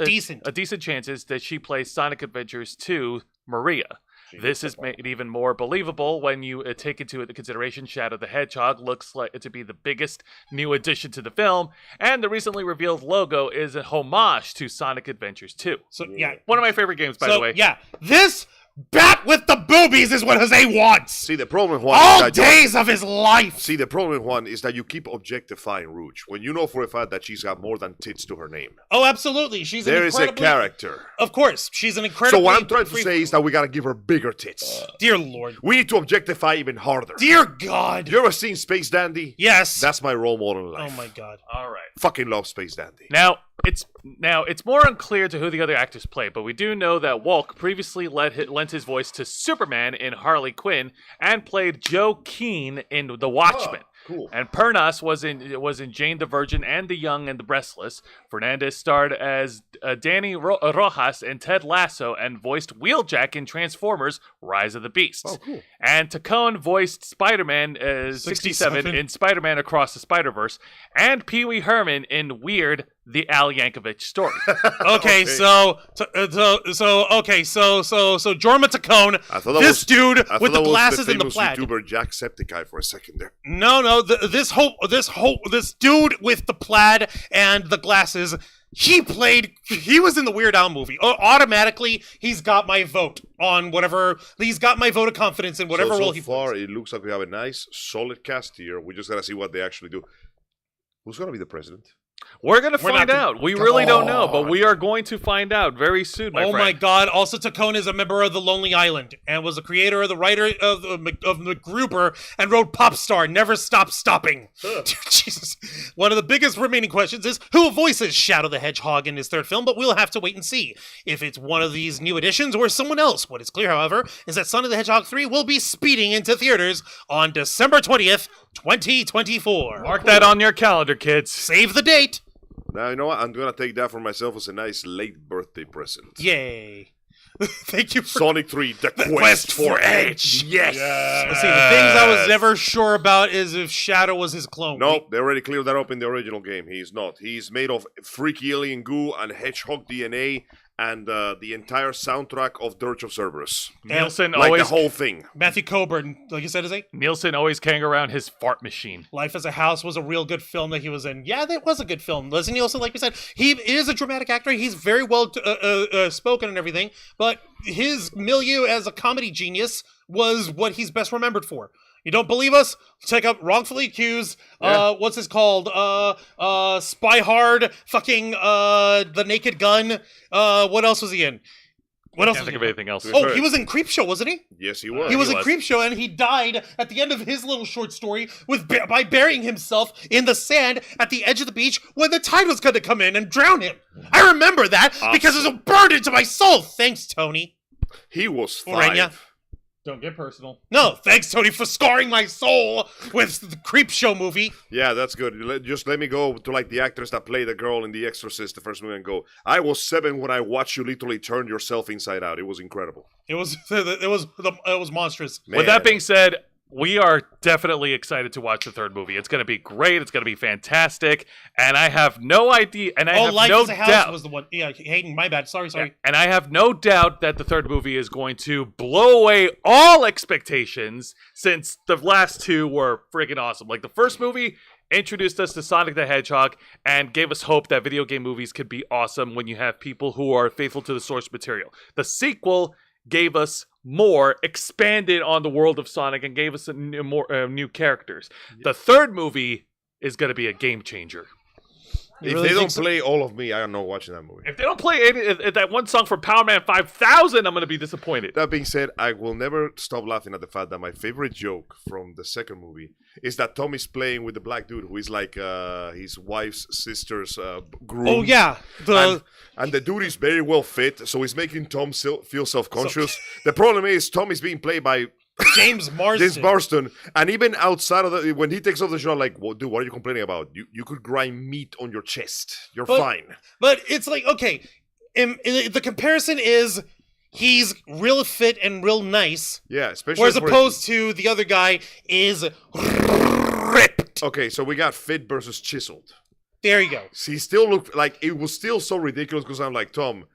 chances that she plays Sonic Adventures 2 Maria. This is made even more believable when you take into consideration Shadow the Hedgehog looks like it to be the biggest new addition to the film, and the recently revealed logo is a homage to Sonic Adventures 2. So yeah, One of my favorite games, by the way. Yeah, this bat with the boobies is what Jose wants. See, the problem with Juan All is that days of his life. See, the problem with Juan is that you keep objectifying Rouge when you know for a fact that she's got more than tits to her name. Oh, absolutely. She's There is a character. Of course, she's an incredible. So what I'm trying to say is that we gotta give her bigger tits. Dear Lord. We need to objectify even harder. Dear God. You ever seen Space Dandy? Yes. That's my role model in life. Oh my God. All right. Fucking love Space Dandy. Now it's more unclear to who the other actors play, but we do know that Walk previously lent his voice to Superman in Harley Quinn and played Joe Keane in The Watchmen. Cool. And Pernas was in Jane the Virgin and the Young and the Breastless. Fernandez starred as Danny Rojas in Ted Lasso and voiced Wheeljack in Transformers: Rise of the Beast. Oh, cool. And Tacone voiced Spider-Man 67 in Spider-Man Across the Spider-Verse, and Pee Wee Herman in Weird: The Al Yankovic Story. Okay, so Jorma Tacone, this dude with the glasses and the plaid. YouTuber Jacksepticeye for a second there. No, this dude with the plaid and the glasses, he was in the Weird Al movie. Automatically, he's got my vote on whatever, he's got my vote of confidence in whatever role he plays. So far, it looks like we have a nice, solid cast here. We just gotta see what they actually do. Who's gonna be the president? We're going to find out. We really don't know, but we are going to find out very soon, my friend. Oh my God. Also, Tacone is a member of The Lonely Island and was the creator of the writer of MacGruber and wrote Pop Star, Never Stop Stopping. Jesus. One of the biggest remaining questions is who voices Shadow the Hedgehog in his third film, but we'll have to wait and see if it's one of these new additions or someone else. What is clear, however, is that Sonic the Hedgehog 3 will be speeding into theaters on December 20th, 2024. Mark that on your calendar, kids. Save the date. Now, you know what? I'm gonna take that for myself as a nice late birthday present. Yay. Thank you for Sonic 3, The Quest for Edge. Yes. Let's see, the things I was never sure about is if Shadow was his clone. Nope, they already cleared that up in the original game. He's not. He's made of freaky alien goo and hedgehog DNA and the entire soundtrack of Dirge of Cerberus. Nielsen Like always the whole thing. Matthew Coburn, like you said, is he? Nielsen always carrying around his fart machine. Life as a House was a real good film that he was in. Yeah, that was a good film. Leslie Nielsen, like we said, he is a dramatic actor. He's very well spoken and everything, but his milieu as a comedy genius was what he's best remembered for. You don't believe us? Check out Wrongfully Accused. Yeah. What's this called? Spy Hard. Fucking The Naked Gun. What else was he in? What else? Can't think of anything else. Oh, he was in Creepshow, wasn't he? Yes, he was. He was in Creepshow, and he died at the end of his little short story by burying himself in the sand at the edge of the beach when the tide was going to come in and drown him. I remember that because it was burned into my soul. Thanks, Tony. He was Orenya. 5. Don't get personal. No, thanks, Tony, for scarring my soul with the Creepshow movie. Yeah, that's good. Just let me go to like the actors that play the girl in The Exorcist, the first movie, and go, I was 7 when I watched you literally turn yourself inside out. It was incredible. It was monstrous. Man. With that being said, we are definitely excited to watch the third movie. It's going to be great. It's going to be fantastic. And I have no idea. And I have Life no as a House doubt. was the one. Yeah, Hayden, my bad. Sorry. And I have no doubt that the third movie is going to blow away all expectations, since the last two were freaking awesome. Like, the first movie introduced us to Sonic the Hedgehog and gave us hope that video game movies could be awesome when you have people who are faithful to the source material. The sequel gave us more, expanded on the world of Sonic, and gave us new characters. The third movie is going to be a game changer. If they don't play all of me, I am not watching that movie. If they don't play that one song from Power Man 5000, I'm going to be disappointed. That being said, I will never stop laughing at the fact that my favorite joke from the second movie is that Tom is playing with the black dude who is like his wife's sister's groom. Oh, yeah. And the dude is very well fit, so he's making Tom feel self-conscious. The problem is Tom is being played by James Marsden. And even outside of when he takes off the show, like, well, dude, what are you complaining about? You could grind meat on your chest. You're fine. But it's like, okay, the comparison is he's real fit and real nice. Yeah, especially whereas opposed to the other guy is ripped. Okay, so we got fit versus chiseled. There you go. He still looked like it was still so ridiculous because I'm like, Tom,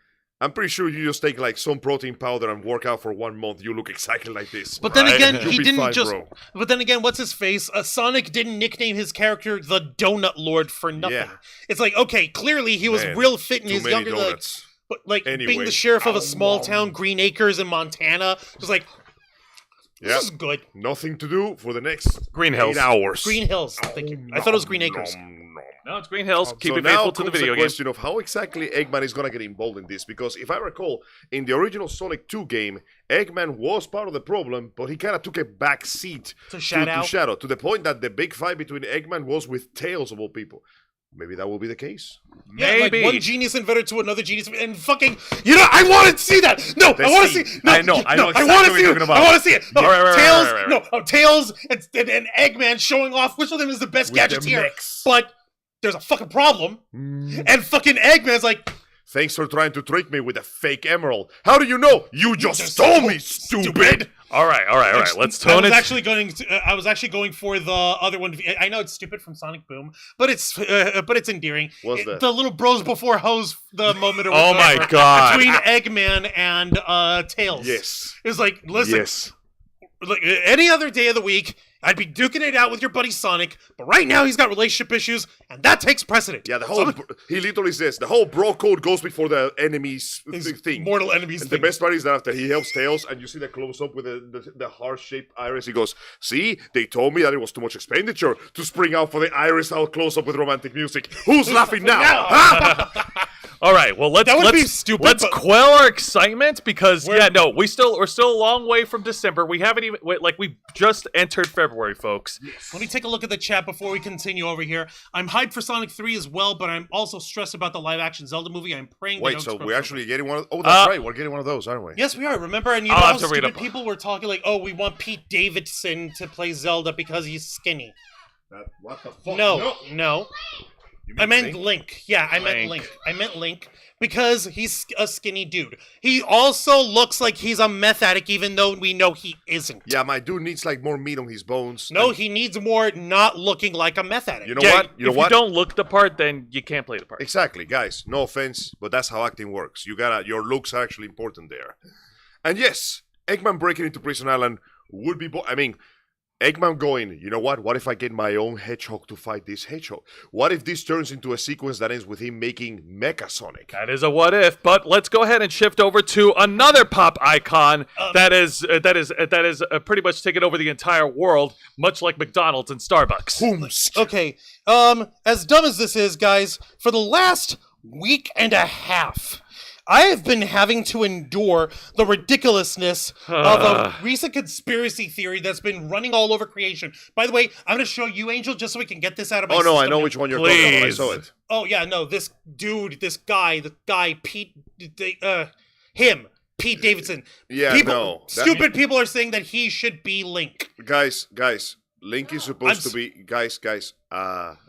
I'm pretty sure you just take like some protein powder and work out for 1 month. You look exactly like this. But then again, he didn't fine, just. bro. But then again, what's his face? Sonic didn't nickname his character the Donut Lord for nothing. Yeah. It's like, okay, clearly he was real fit in his younger days. But like being the sheriff of a small town, Green Acres in Montana, was like, this is good. Nothing to do for the next Green Hills. 8 hours. Green Hills. Thank you. I thought it was Green Acres. No, it's Green Hills. Keep so it faithful to the video the game. question of how exactly Eggman is going to get involved in this. Because if I recall, in the original Sonic 2 game, Eggman was part of the problem, but he kind of took a back seat to Shadow. To the point that the big fight between Eggman was with Tails of all people. Maybe that will be the case. Yeah, like one genius inventor to another genius, and fucking, I want to see that. No, I want to see. No, I know exactly I want to what see you're it. talking about. I want to see it. No, Right. Tails and Eggman showing off which of them is the best gadgeteer. But there's a fucking problem, and fucking Eggman's like, thanks for trying to trick me with a fake emerald. How do you know? You just stole me, stupid. All right. Let's tone it. I was actually going for the other one. I know it's stupid from Sonic Boom, but it's endearing. What's that? The little bros before hoes. The moment. Oh my god! Between Eggman and Tails. Yes. It's like, listen. Yes. Like any other day of the week, I'd be duking it out with your buddy Sonic, but right now he's got relationship issues, and that takes precedent. Yeah, he literally says the whole bro code goes before the enemies thing. Mortal enemies and thing. The best part is that after he helps Tails, and you see the close up with the heart-shaped iris, he goes, "See, they told me that it was too much expenditure to spring out for the iris out close up with romantic music. Who's laughing now?" All right, well let's be stupid. Let's quell our excitement because we're still a long way from December. We haven't even we just entered February, folks. Let me take a look at the chat before we continue over here. I'm hyped for Sonic 3 as well, but I'm also stressed about the live-action Zelda movie. I'm praying. Wait, so we're actually getting one of? Oh, that's right, we're getting one of those, aren't we? Yes, we are. Remember, and you know how stupid people were talking like, "Oh, we want Pete Davidson to play Zelda because he's skinny." What the fuck? No. I meant Link. Yeah, I meant Link because he's a skinny dude. He also looks like he's a meth addict, even though we know he isn't. Yeah, my dude needs like more meat on his bones. No, he needs more not looking like a meth addict. You know what? If you don't look the part, then you can't play the part. Exactly, guys. No offense, but that's how acting works. Your looks are actually important there. And yes, Eggman breaking into Prison Island would be. Eggman going, you know what? What if I get my own hedgehog to fight this hedgehog? What if this turns into a sequence that ends with him making Mecha Sonic? That is a what if, but let's go ahead and shift over to another pop icon that is pretty much taken over the entire world, much like McDonald's and Starbucks. Okay, as dumb as this is, guys, for the last week and a half, I have been having to endure the ridiculousness of a recent conspiracy theory that's been running all over creation. By the way, I'm going to show you, Angel, just so we can get this out of my system. Oh, no, I know which one you're talking about. I saw it. Oh, yeah, no, this dude, the guy, Pete Davidson. Yeah, Stupid people are saying that he should be Link. Guys, Link is supposed to be... Guys,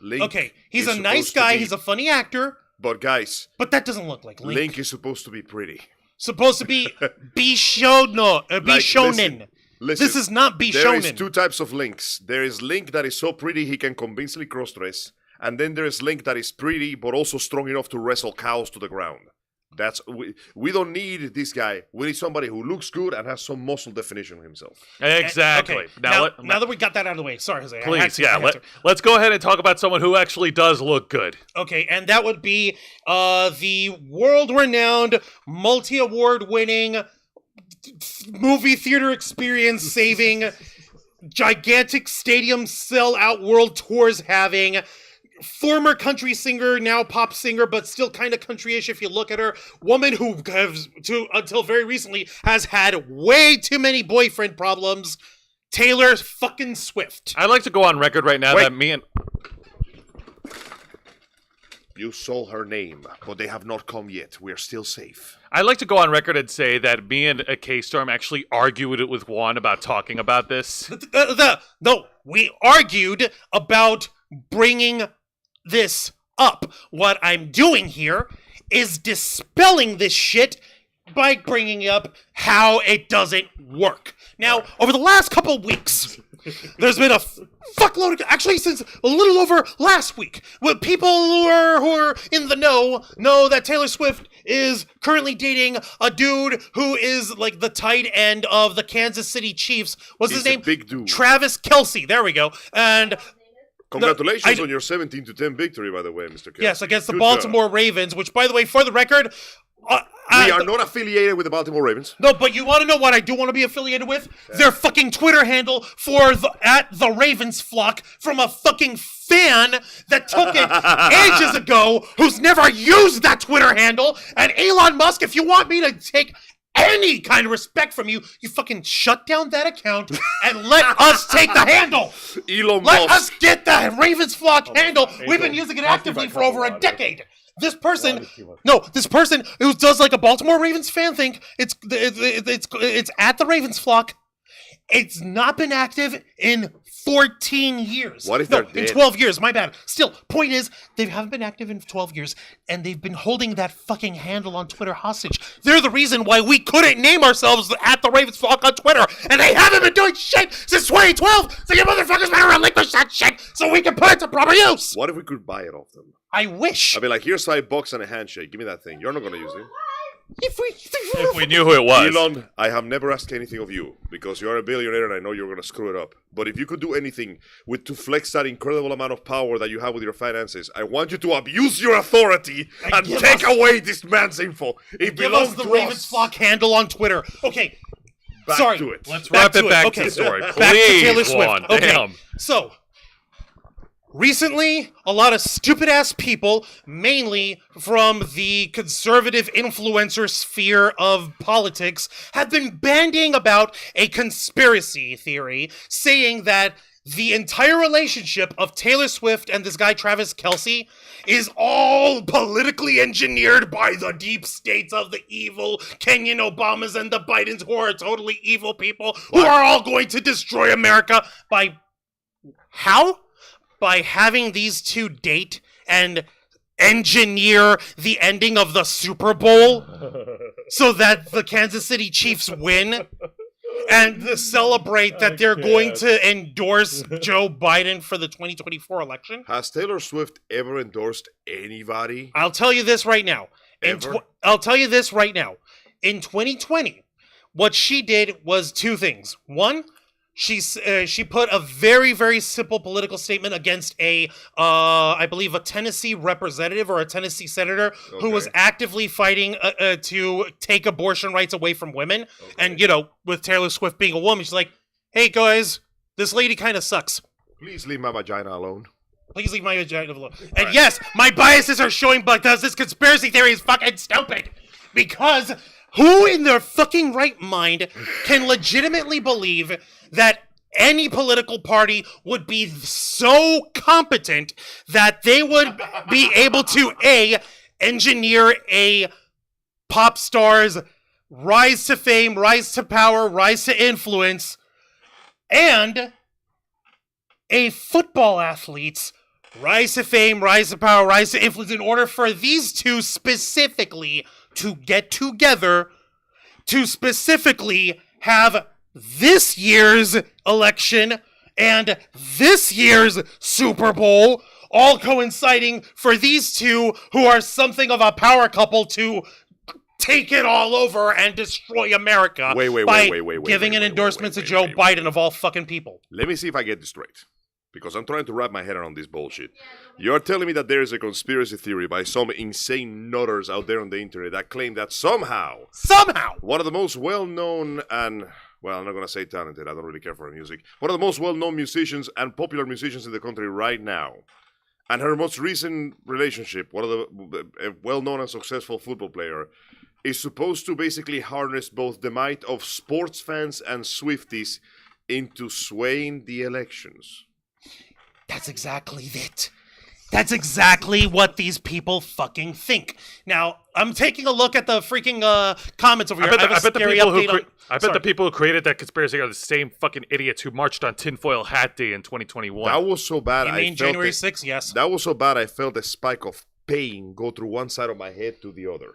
Link... Okay, he's a nice guy, he's a funny actor. But guys... But that doesn't look like Link. Link is supposed to be pretty. Supposed to be shonen. Listen, This is not be there is shonen. two types of Links. There is Link that is so pretty he can convincingly cross-dress, and then there is Link that is pretty but also strong enough to wrestle cows to the ground. We don't need this guy. We need somebody who looks good and has some muscle definition himself. Exactly. Okay, now that we got that out of the way, sorry, Jose. Please, let's go ahead and talk about someone who actually does look good. Okay, and that would be the world-renowned, multi-award-winning, movie theater experience saving, gigantic stadium sell-out world tours having, former country singer, now pop singer, but still kind of country-ish if you look at her, woman who has, until very recently, has had way too many boyfriend problems, Taylor fucking Swift. I'd like to go on record right now that me and... You saw her name, but they have not come yet. We're still safe. I'd like to go on record and say that me and K-Storm actually argued it with Juan about talking about this. No, we argued about bringing this up. What I'm doing here is dispelling this shit by bringing up how it doesn't work. Now, over the last couple of weeks, there's been a fuckload of, actually since a little over last week, where people who are in the know that Taylor Swift is currently dating a dude who is like the tight end of the Kansas City Chiefs. What's his name? Big dude. Travis Kelce. There we go. And congratulations on your 17-10 victory, by the way, Mr. Kelce. yes, against the Good Baltimore job. Ravens, which, by the way, for the record, We are not affiliated with the Baltimore Ravens. no, but you want to know what I do want to be affiliated with? Their fucking Twitter handle for the Ravens flock from a fucking fan that took it ages ago, who's never used that Twitter handle. And Elon Musk, if you want me to take any kind of respect from you, you fucking shut down that account and let us take the handle. Elon Let Musk. us get the Ravens flock handle. We've been using it actively for over a decade. This person who does like a Baltimore Ravens fan think it's at the Ravens flock. It's not been active in 14 years. What if no, they're dead? in 12 years, my bad. Still, point is, they haven't been active in 12 years, and they've been holding that fucking handle on Twitter hostage. They're the reason why we couldn't name ourselves at the Ravens flock on Twitter, and they haven't been doing shit since 2012, so you motherfuckers better relinquish that shit so we can put it to proper use. What if we could buy it off them? I wish. I'd be like, here's $5 and a handshake. Give me that thing. You're not going to use it. If we knew who it was. Elon, I have never asked anything of you because you're a billionaire and I know you're going to screw it up. But if you could do anything to flex that incredible amount of power that you have with your finances, I want you to abuse your authority and take away this man's info. It Give us belongs the to Ravens us. flock handle on Twitter. Okay. Back Sorry. to it. Let's wrap it back to Okay. the story. Back to Please, Taylor Swift. Juan. Okay. Damn. So, recently, a lot of stupid-ass people, mainly from the conservative influencer sphere of politics, have been bandying about a conspiracy theory, saying that the entire relationship of Taylor Swift and this guy Travis Kelce is all politically engineered by the deep states of the evil Kenyan Obamas and the Bidens, who are totally evil people, who are all going to destroy America by... How? By having these two date and engineer the ending of the Super Bowl so that the Kansas City Chiefs win and to celebrate that they're going to endorse Joe Biden for the 2024 election. Has Taylor Swift ever endorsed anybody? I'll tell you this right now. Ever? I'll tell you this right now. In 2020, what she did was two things. One, she put a very, very simple political statement against I believe a Tennessee representative or a Tennessee senator who was actively fighting to take abortion rights away from women. Okay. And, with Taylor Swift being a woman, she's like, hey, guys, this lady kind of sucks. Please leave my vagina alone. Please leave my vagina alone. And yes, my biases are showing because this conspiracy theory is fucking stupid. Because who in their fucking right mind can legitimately believe that any political party would be so competent that they would be able to, A, engineer a pop star's rise to fame, rise to power, rise to influence, and a football athlete's rise to fame, rise to power, rise to influence in order for these two specifically to get together to specifically have this year's election and this year's Super Bowl, all coinciding for these two who are something of a power couple to take it all over and destroy America by giving an endorsement to Joe Biden of all fucking people. Let me see if I get this straight, because I'm trying to wrap my head around this bullshit. You're telling me that there is a conspiracy theory by some insane nutters out there on the internet that claim that somehow one of the most well-known and, well, I'm not going to say talented, I don't really care for her music, one of the most well-known musicians and popular musicians in the country right now, and her most recent relationship, one of the well-known and successful football player, is supposed to basically harness both the might of sports fans and Swifties into swaying the elections. That's exactly it. That's exactly what these people fucking think. Now, I'm taking a look at the freaking comments over here. I bet the people who created that conspiracy are the same fucking idiots who marched on Tinfoil Hat Day in 2021. That was so bad. You mean January 6th? Yes. That was so bad I felt a spike of pain go through one side of my head to the other.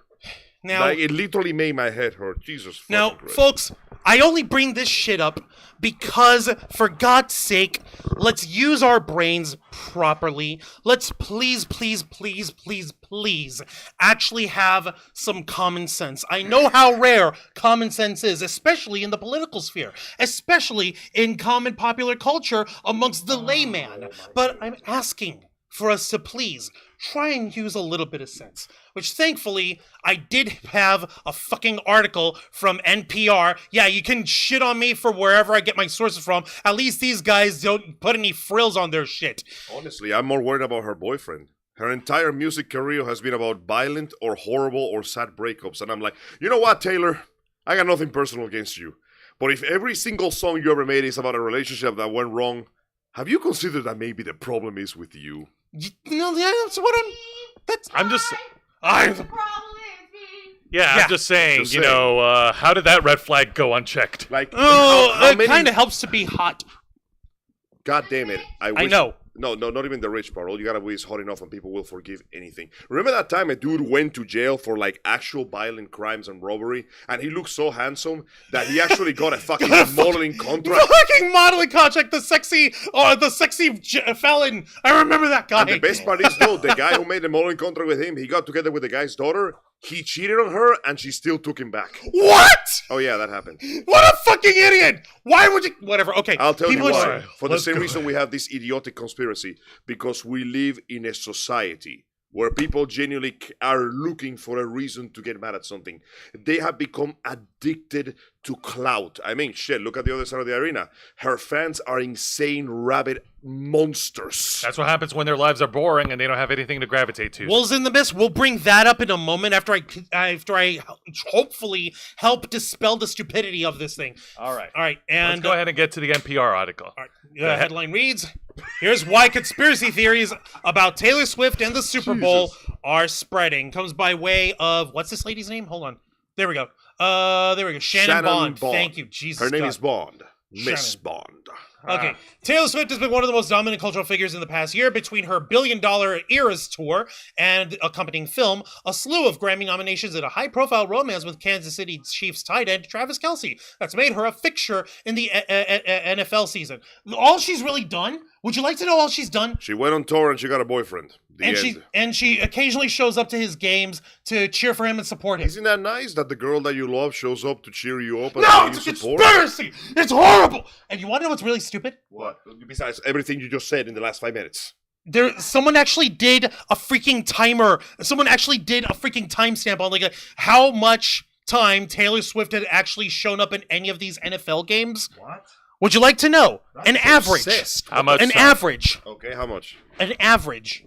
Now, like, it literally made my head hurt. Jesus fucking now, Christ. folks, I only bring this shit up because, for God's sake, let's use our brains properly. Let's please actually have some common sense. I know how rare common sense is, especially in the political sphere, especially in common popular culture amongst the layman. But I'm asking for us to please try and use a little bit of sense, which thankfully I did have a fucking article from NPR. Yeah, you can shit on me for wherever I get my sources from. At least these guys don't put any frills on their shit. Honestly, I'm more worried about her boyfriend. Her entire music career has been about violent or horrible or sad breakups. And I'm like, you know what, Taylor? I got nothing personal against you. But if every single song you ever made is about a relationship that went wrong, have you considered that maybe the problem is with you? No, that's what I'm just saying, you know, how did that red flag go unchecked? Like, it kind of helps to be hot. God damn it. I know. No, not even the rich part. All you gotta be is hot enough and people will forgive anything. Remember that time a dude went to jail for like actual violent crimes and robbery, and he looked so handsome that he actually got a fucking modeling contract? Fucking modeling contract, the sexy felon. I remember that guy. And the best part is though, the guy who made the modeling contract with him, he got together with the guy's daughter. He cheated on her, and she still took him back. What? Oh yeah, that happened. What a fucking idiot! Why would you? Whatever. Okay. I'll tell you why. For the same reason we have this idiotic conspiracy, because we live in a society where people genuinely are looking for a reason to get mad at something. They have become addicted to clout. I mean, shit, look at the other side of the arena. Her fans are insane rabid monsters. That's what happens when their lives are boring and they don't have anything to gravitate to. Wolves in the Mist. We'll bring that up in a moment after I hopefully help dispel the stupidity of this thing. All right. And let's go ahead and get to the NPR article. All right. The headline reads, here's why conspiracy theories about Taylor Swift and the Super Bowl are spreading. Comes by way of, what's this lady's name? Hold on. There we go. Shannon Bond. Thank you. Jesus. Her name is Bond. Miss Bond. Okay. Taylor Swift has been one of the most dominant cultural figures in the past year. Between her billion-dollar Eras tour and accompanying film, a slew of Grammy nominations, and a high-profile romance with Kansas City Chiefs tight end Travis Kelce. That's made her a fixture in the NFL season. All she's really done, would you like to know all she's done? She went on tour and she got a boyfriend. She occasionally shows up to his games to cheer for him and support him. Isn't that nice that the girl that you love shows up to cheer you up? And no, it's a conspiracy! It's horrible! And you want to know what's really stupid? What? Besides everything you just said in the last 5 minutes. Someone actually did a freaking timer. Someone actually did a freaking timestamp on like how much time Taylor Swift had actually shown up in any of these NFL games. What? Would you like to know? An average. How much? An average. Okay, how much? An average.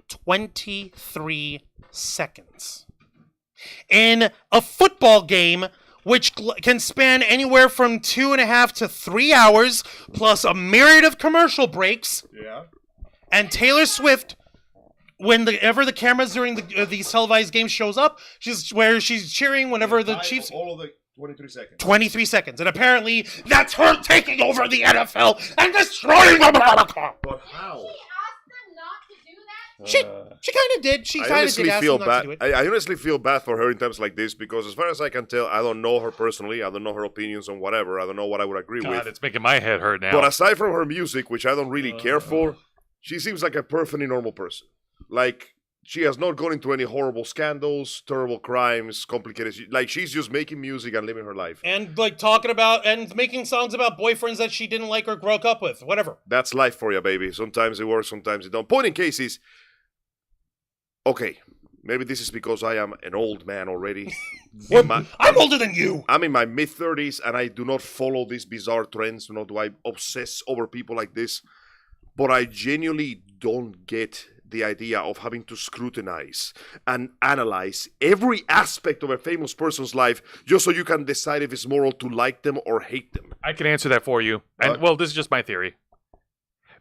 23 seconds. In a football game, which can span anywhere from 2.5 to 3 hours, plus a myriad of commercial breaks. Yeah. And Taylor Swift, whenever the cameras during these televised games shows up, she's cheering whenever the Chiefs. All of the 23 seconds. 23 seconds. And apparently, that's her taking over the NFL and destroying America. But how? He asked them not to do that, She kind of did. She I kind of honestly did ask feel him not to bad. do it. I honestly feel bad for her in times like this because, as far as I can tell, I don't know her personally. I don't know her opinions on whatever. I don't know what I would agree God, with. it's making my head hurt now. But aside from her music, which I don't really care for, she seems like a perfectly normal person. Like, she has not gone into any horrible scandals, terrible crimes, complicated. Like, she's just making music and living her life. And like talking about and making songs about boyfriends that she didn't like or broke up with, whatever. That's life for you, baby. Sometimes it works, sometimes it don't. Point in case is, okay, maybe this is because I am an old man already. I'm older than you. I'm in my mid-30s and I do not follow these bizarre trends, nor do I obsess over people like this. But I genuinely don't get the idea of having to scrutinize and analyze every aspect of a famous person's life just so you can decide if it's moral to like them or hate them. I can answer that for you. And, well, this is just my theory.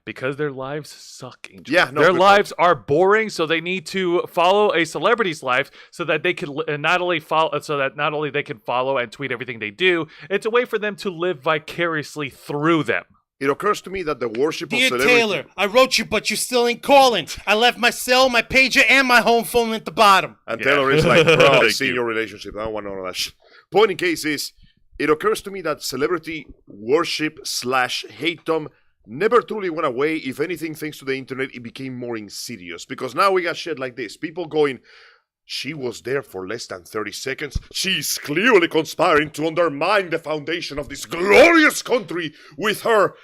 Because their lives suck. Angel. Yeah, no, their good lives are boring, so they need to follow a celebrity's life so that they can not only they can follow and tweet everything they do. It's a way for them to live vicariously through them. It occurs to me that the worship of Dear celebrity... Taylor, I wrote you, but you still ain't calling. I left my cell, my pager, and my home phone at the bottom. And Yeah. Taylor is like, bro, I've Thank seen you. your relationship. I don't want none of that shit. Point in case is, it occurs to me that celebrity worship / hate-dom never truly went away. If anything, thanks to the internet, it became more insidious. Because now we got shit like this. People going, she was there for less than 30 seconds. She's clearly conspiring to undermine the foundation of this glorious country with her...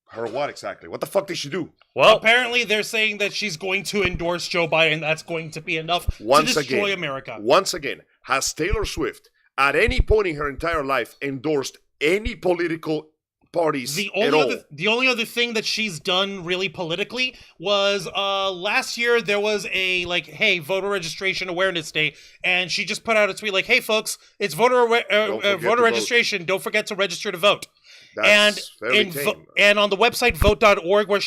Her what exactly? What the fuck did she do? Well, Apparently, they're saying that she's going to endorse Joe Biden. That's going to be enough to destroy America. Once again, has Taylor Swift at any point in her entire life endorsed any political parties The at all? only other thing that she's done really politically was last year there was a hey, voter registration awareness day, and she just put out a tweet like, hey folks, it's voter registration. Don't forget to register to vote. That's very tame. And on the website vote.org where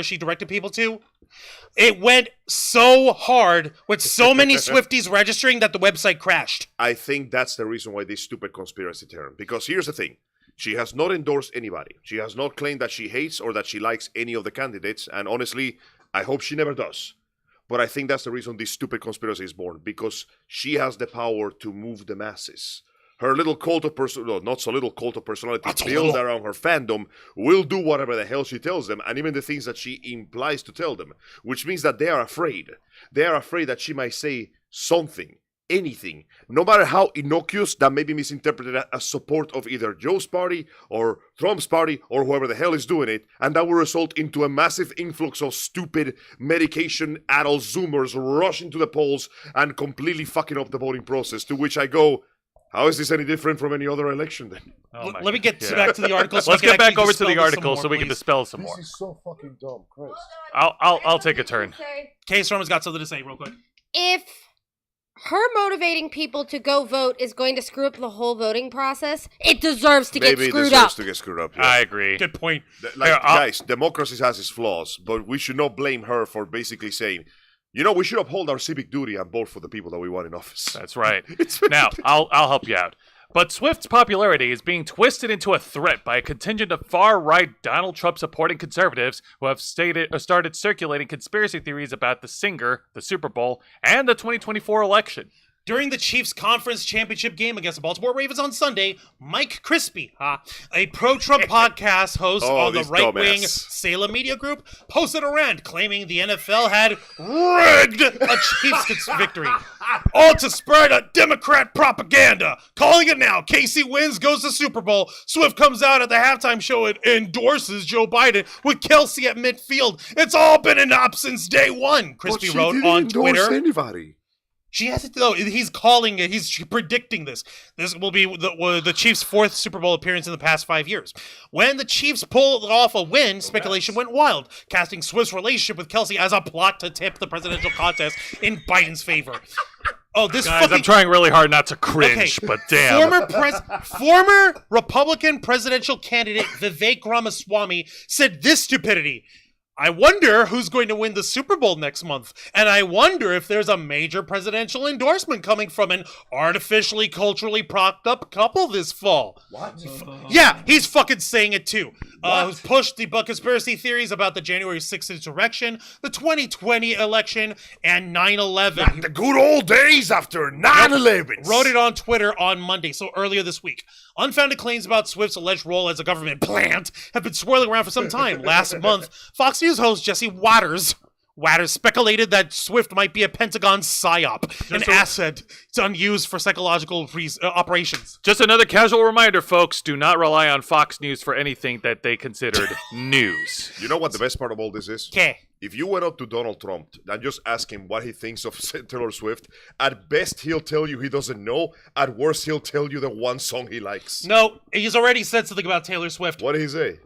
she directed people to, it went so hard with so many Swifties registering that the website crashed. I think that's the reason why this stupid conspiracy term. Because here's the thing. She has not endorsed anybody. She has not claimed that she hates or that she likes any of the candidates. And honestly, I hope she never does. But I think that's the reason this stupid conspiracy is born. Because she has the power to move the masses. Her little cult of personality, not so little cult of personality, built around her fandom, will do whatever the hell she tells them, and even the things that she implies to tell them, which means that they are afraid. They are afraid that she might say something, anything, no matter how innocuous, that may be misinterpreted as support of either Joe's party or Trump's party or whoever the hell is doing it, and that will result into a massive influx of stupid medication-addled Zoomers rushing to the polls and completely fucking up the voting process, to which I go... How is this any different from any other election then? Let me get back to the article. So Let's we can get back actually over to the dispel this some article more, so we can please. dispel some more. This is so fucking dumb, Christ. I'll take a turn. Case Stormer's got something to say real quick. If her motivating people to go vote is going to screw up the whole voting process, it deserves to Maybe get it screwed deserves up. to get screwed up. Yeah. I agree. Good point. Guys, democracy has its flaws, but we should not blame her for basically saying, you know, we should uphold our civic duty and vote for the people that we want in office. That's right. Now, I'll help you out. But Swift's popularity is being twisted into a threat by a contingent of far-right Donald Trump-supporting conservatives who have started circulating conspiracy theories about the singer, the Super Bowl, and the 2024 election. During the Chiefs' conference championship game against the Baltimore Ravens on Sunday, Mike Crispy, a pro-Trump podcast host on the this right-wing dumbass. Salem Media Group, posted a rant claiming the NFL had rigged a Chiefs' victory. All to spread a Democrat propaganda. Calling it now. KC wins, goes to Super Bowl. Swift comes out at the halftime show and endorses Joe Biden with Kelsey at midfield. It's all been an op since day one, Crispy wrote on Twitter. Anybody. She hasn't, though. He's calling it. He's predicting this. This will be the Chiefs' fourth Super Bowl appearance in the past 5 years. When the Chiefs pulled off a win, speculation went wild, casting Swift's relationship with Kelsey as a plot to tip the presidential contest in Biden's favor. Oh, this Guys, I'm trying really hard not to cringe, but damn. Former Republican presidential candidate Vivek Ramaswamy said this stupidity. I wonder who's going to win the Super Bowl next month. And I wonder if there's a major presidential endorsement coming from an artificially, culturally propped up couple this fall. What? Yeah, he's fucking saying it too. Who's pushed debunk conspiracy theories about the January 6th insurrection, the 2020 election, and 9/11. The good old days after 9/11. Wrote it on Twitter on Monday, so earlier this week. Unfounded claims about Swift's alleged role as a government plant have been swirling around for some time. Last month, Fox News host Jesse Watters speculated that Swift might be a Pentagon psyop, an asset it's unused for psychological operations. Just another casual reminder, folks, do not rely on Fox News for anything that they considered news. You know what the best part of all this is? Okay. If you went up to Donald Trump and just ask him what he thinks of Taylor Swift, at best he'll tell you he doesn't know. At worst, he'll tell you the one song he likes. No, he's already said something about Taylor Swift. What did he say?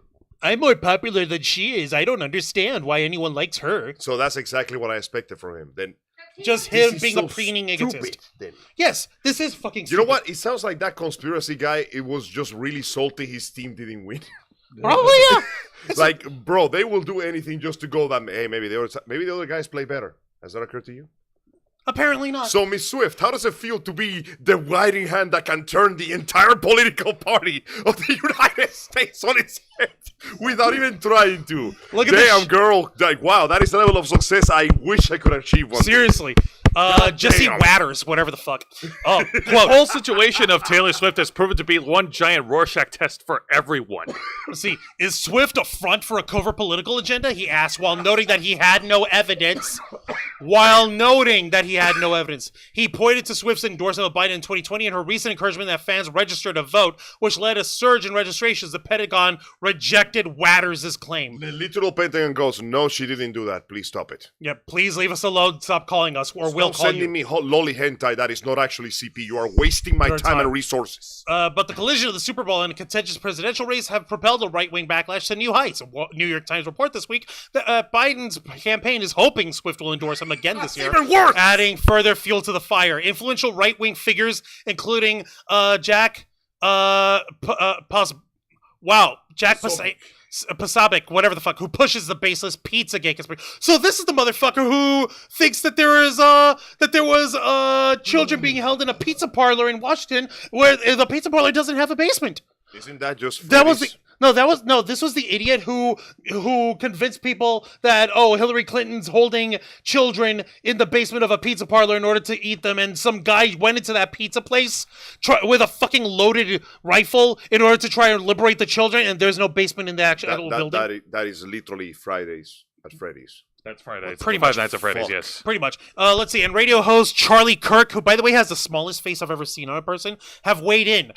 I'm more popular than she is. I don't understand why anyone likes her. So that's exactly what I expected from him. Then Just him being a preening egotist. Then. Yes, this is fucking You stupid. know what? It sounds like that conspiracy guy, it was just really salty his team didn't win. Probably, yeah. Like, bro, they will do anything just to go that, hey, maybe the other guys play better. Has that occurred to you? Apparently not. So, Miss Swift, how does it feel to be the guiding hand that can turn the entire political party of the United States on its head without even trying to? Look at Damn, this girl. Like, wow, that is the level of success I wish I could achieve one day. Seriously. Jesse damn. Watters, whatever the fuck. Oh, The quote. whole situation of Taylor Swift has proven to be one giant Rorschach test for everyone. Let's see. Is Swift a front for a covert political agenda? He asked while noting that he had no evidence. He pointed to Swift's endorsement of Biden in 2020 and her recent encouragement that fans register to vote, which led a surge in registrations. The Pentagon rejected Watters' claim. The literal Pentagon goes, no, she didn't do that. Please stop it. Yeah, please leave us alone. Stop calling us, or we'll Stop call sending you. me lolly hentai that is not actually CP. You are wasting my Your time time. and resources. But the collision of the Super Bowl and a contentious presidential race have propelled a right-wing backlash to new heights. A New York Times report this week that Biden's campaign is hoping Swift will endorse him again this year, even worse. adding further fuel to the fire. Influential right-wing figures, including Jack Pasabic, whatever the fuck, who pushes the baseless Pizzagate conspiracy. So this is the motherfucker who thinks that there was children being held in a pizza parlor in Washington where the pizza parlor doesn't have a basement. Isn't that just This was the idiot who convinced people that Hillary Clinton's holding children in the basement of a pizza parlor in order to eat them, and some guy went into that pizza place with a fucking loaded rifle in order to try and liberate the children, and there's no basement in the actual building. that is literally Fridays at Freddy's. That's Friday. Pretty Five much. Nights at Freddy's, Fuck. yes. Pretty much. Let's see. And radio host Charlie Kirk, who, by the way, has the smallest face I've ever seen on a person, have weighed in.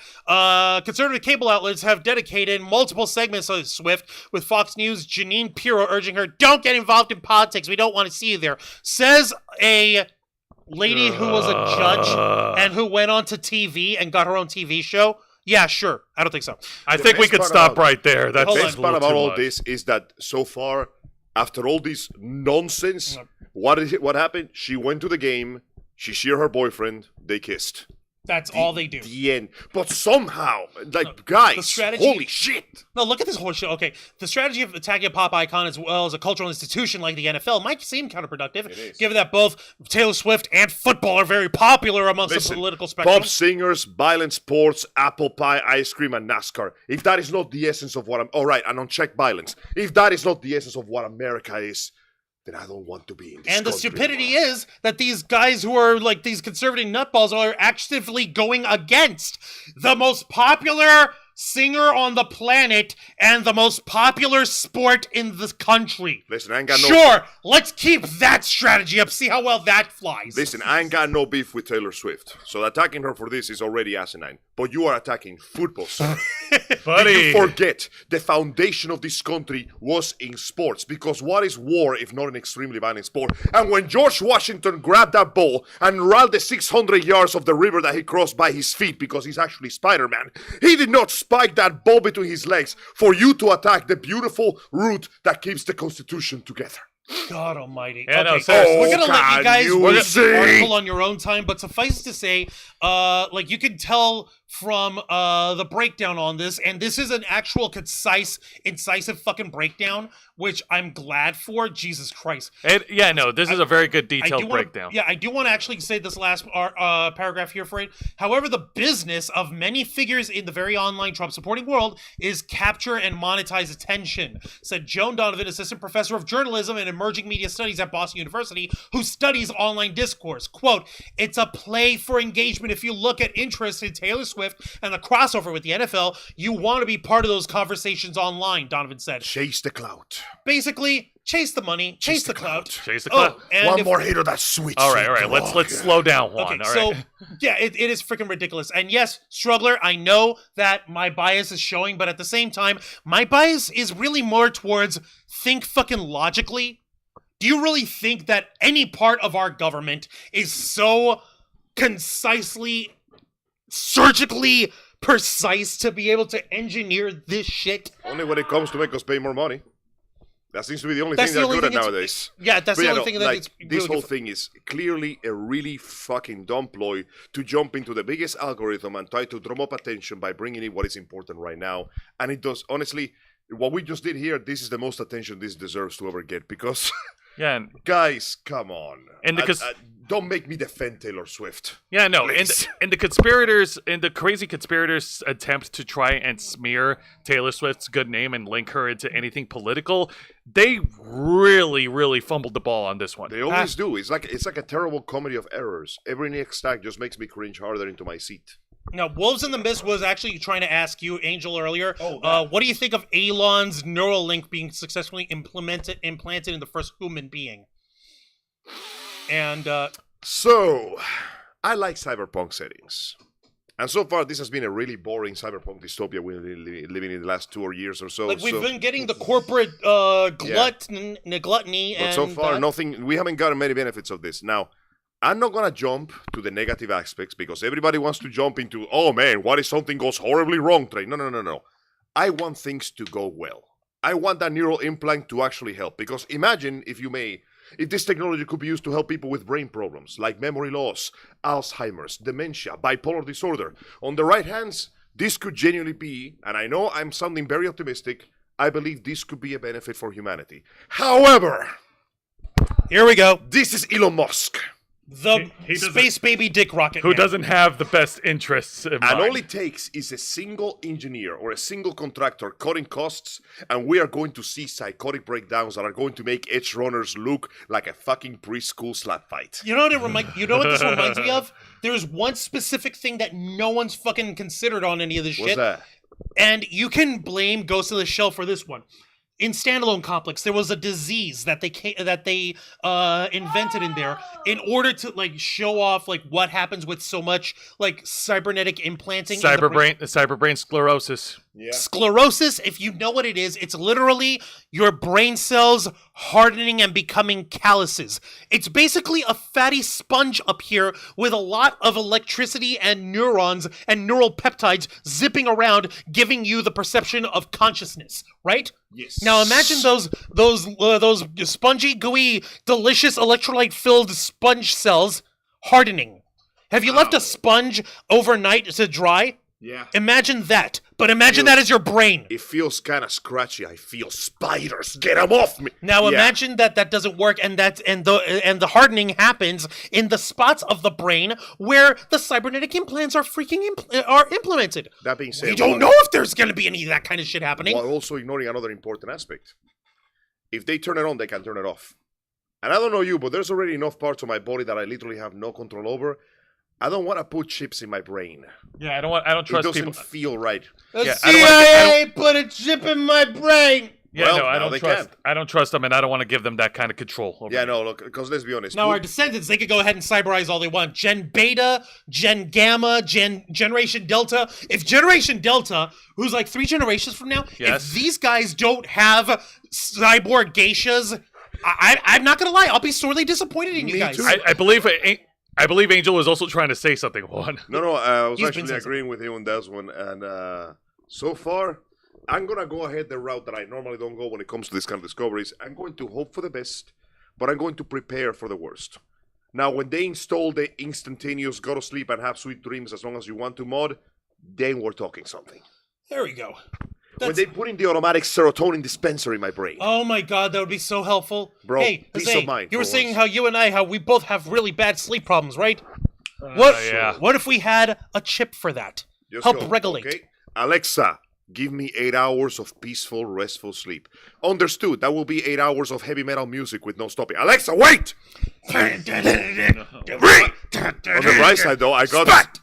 Conservative cable outlets have dedicated multiple segments of Swift, with Fox News' Janine Pirro urging her, don't get involved in politics. We don't want to see you there. Says a lady who was a judge and who went on to TV and got her own TV show. Yeah, sure. I don't think so. I think we best could part stop about- right there. That's Hold on. Best a part little about too all much. this is that so far, after all this nonsense, what happened? She went to the game, she shared her boyfriend, they kissed. That's all they do. The end. But somehow, guys, the strategy- holy shit. No, look at this whole shit. Okay, the strategy of attacking a pop icon as well as a cultural institution like the NFL might seem counterproductive, It is. given that both Taylor Swift and football are very popular amongst the political spectrum. Pop singers, violent sports, apple pie, ice cream, and NASCAR. If that is not the essence of what I'm... Oh, right, and unchecked violence. If that is not the essence of what America is, then I don't want to be in this And the country stupidity anymore. is that these guys who are like these conservative nutballs are actively going against the most popular singer on the planet and the most popular sport in the country. Listen, I ain't got no... Sure, let's keep that strategy up, see how well that flies. Listen, I ain't got no beef with Taylor Swift. So attacking her for this is already asinine. But you are attacking football, sir. Buddy. You forget the foundation of this country was in sports. Because what is war if not an extremely violent sport? And when George Washington grabbed that ball and ran the 600 yards of the river that he crossed by his feet because he's actually Spider-Man, he did not spike that ball between his legs for you to attack the beautiful root that keeps the Constitution together. God almighty. Yeah, no, okay, seriously. we're gonna let you guys read the see? article on your own time, but suffice to say, like you can tell from the breakdown on this, and this is an actual concise, incisive fucking breakdown, which I'm glad for. Jesus Christ. This is a very good detailed wanna, breakdown. Yeah, I do want to actually say this last paragraph here for it. However, the business of many figures in the very online Trump-supporting world is capture and monetize attention, said Joan Donovan, assistant professor of journalism and emerging media studies at Boston University, who studies online discourse. Quote, it's a play for engagement. If you look at interest in Taylor Swift and the crossover with the NFL, you want to be part of those conversations online, Donovan said. Chase the clout. Basically, chase the money, chase the clout. Chase the clout. And One more hit of that sweet. All right. Let's slow down, Juan. Okay, all right. so yeah, it is freaking ridiculous. And yes, Struggler, I know that my bias is showing, but at the same time, my bias is really more towards think fucking logically. Do you really think that any part of our government is so concisely, surgically precise to be able to engineer this shit? Only when it comes to make us pay more money. That seems to be the only That's thing the they're only good at thing it's- nowadays. Yeah, that's But the yeah, only no, thing that like, it's this really whole good. thing is clearly a really fucking dumb ploy to jump into the biggest algorithm and try to drum up attention by bringing in what is important right now. And it does, honestly, what we just did here, this is the most attention this deserves to ever get because, Yeah, and, guys, come on. And because- don't make me defend Taylor Swift. yeah, no, Please. and the crazy conspirators attempt to try and smear Taylor Swift's good name and link her into anything political, they really fumbled the ball on this one. They always do. It's like a terrible comedy of errors. Every next tag just makes me cringe harder into my seat. Now, Wolves in the Mist was actually trying to ask you, Angel, earlier. What do you think of Elon's Neuralink being successfully implanted in the first human being? And So, I like cyberpunk settings. And so far, this has been a really boring cyberpunk dystopia we've been living in the last 2 years or so. we've so, been getting the corporate gluttony, but and so far, that. nothing. We haven't gotten many benefits of this. Now, I'm not gonna jump to the negative aspects because everybody wants to jump into, oh man, what if something goes horribly wrong today? No. I want things to go well. I want that neural implant to actually help. Because imagine, if this technology could be used to help people with brain problems like memory loss, Alzheimer's, dementia, bipolar disorder. On the right hands, this could genuinely be, and I know I'm sounding very optimistic, I believe this could be a benefit for humanity. However, Here we go. this is Elon Musk. The He doesn't- space baby dick rocket Who man. doesn't have the best interests in And mind. all it takes is a single engineer or a single contractor cutting costs, and we are going to see psychotic breakdowns that are going to make edge runners look like a fucking preschool slap fight. You know what this reminds me of? There's one specific thing that no one's fucking considered on any of this What's shit. that? And you can blame Ghost of the Shell for this one. In Standalone Complex, there was a disease that they invented in there in order to like show off like what happens with so much like cybernetic implanting. in the brain. cyberbrain sclerosis. Yeah. Sclerosis, if you know what it is, it's literally your brain cells hardening and becoming calluses. It's basically a fatty sponge up here with a lot of electricity and neurons and neural peptides zipping around, giving you the perception of consciousness, right? Yes. Now imagine those spongy, gooey, delicious electrolyte-filled sponge cells hardening. Have you left a sponge overnight to dry? Yeah. Imagine that, but imagine that as your brain. It feels kind of scratchy. I feel spiders. Get them off me. Now Yeah. imagine that doesn't work, and the hardening happens in the spots of the brain where the cybernetic implants are are implemented. That being said, We don't know if there's going to be any of that kind of shit happening. while also ignoring another important aspect. If they turn it on, they can turn it off. And I don't know you, but there's already enough parts of my body that I literally have no control over. I don't want to put chips in my brain. Yeah, I don't It trust doesn't people. feel right. The Yeah, I don't wanna- CIA put a chip in my brain. Yeah, Well, no, I now don't they trust. can. I don't trust them, and I don't want to give them that kind of control. Over Yeah, me. no, look, because let's be honest. Now our descendants, they could go ahead and cyberize all they want. Gen Beta, Gen Gamma, Generation Delta. If Generation Delta, who's like 3 generations from now, Yes. if these guys don't have cyborg geishas, I'm not gonna lie, I'll be sorely disappointed in you Me guys. too. I believe Angel was also trying to say something. Juan. No, I was He's been actually sensitive. agreeing with you on that one. And so far, I'm going to go ahead the route that I normally don't go when it comes to this kind of discoveries. I'm going to hope for the best, but I'm going to prepare for the worst. Now, when they install the instantaneous go to sleep and have sweet dreams as long as you want to mod, then we're talking something. There we go. When they put in the automatic serotonin dispenser in my brain. Oh my god, that would be so helpful. Bro, hey, peace Jose, of mind you were for saying once. how we both have really bad sleep problems, right? Yeah. What if we had a chip for that? Just Help go, regulate. Okay? Alexa, give me 8 hours of peaceful, restful sleep. Understood. That will be 8 hours of heavy metal music with no stopping. Alexa, wait! On the bright side, though, I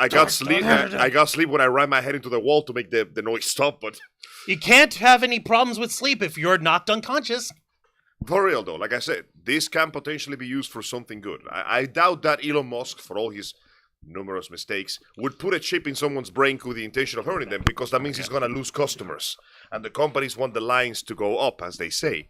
got sleep when I ran my head into the wall to make the noise stop. But You can't have any problems with sleep if you're knocked unconscious. for real, though, like I said, this can potentially be used for something good. I doubt that Elon Musk, for all his numerous mistakes, would put a chip in someone's brain with the intention of hurting them, because that means he's going to lose customers. And the companies want the lines to go up, as they say.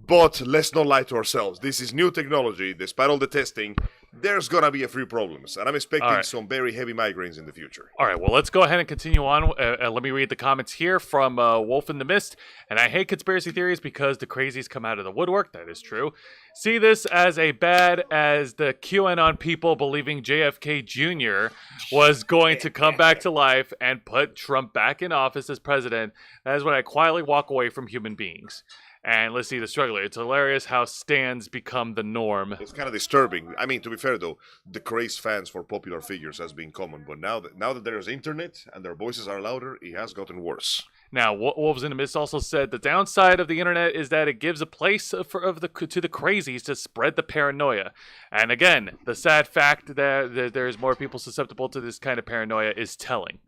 But let's not lie to ourselves. This is new technology. Despite all the testing, there's going to be a few problems. And I'm expecting some very heavy migraines in the future. All right, well, let's go ahead and continue on. Let me read the comments here from Wolf in the Mist. And I hate conspiracy theories because the crazies come out of the woodwork. That is true. See this as a bad as the QAnon people believing JFK Jr. was going to come back to life and put Trump back in office as president. That is when I quietly walk away from human beings. And let's see the struggler. It's hilarious how stands become the norm. It's kind of disturbing. I mean, to be fair, though, the craze fans for popular figures has been common. But now that there's internet and their voices are louder, it has gotten worse. Now, Wolves in the Mist also said the downside of the internet is that it gives a place to the crazies to spread the paranoia. And again, the sad fact that there's more people susceptible to this kind of paranoia is telling.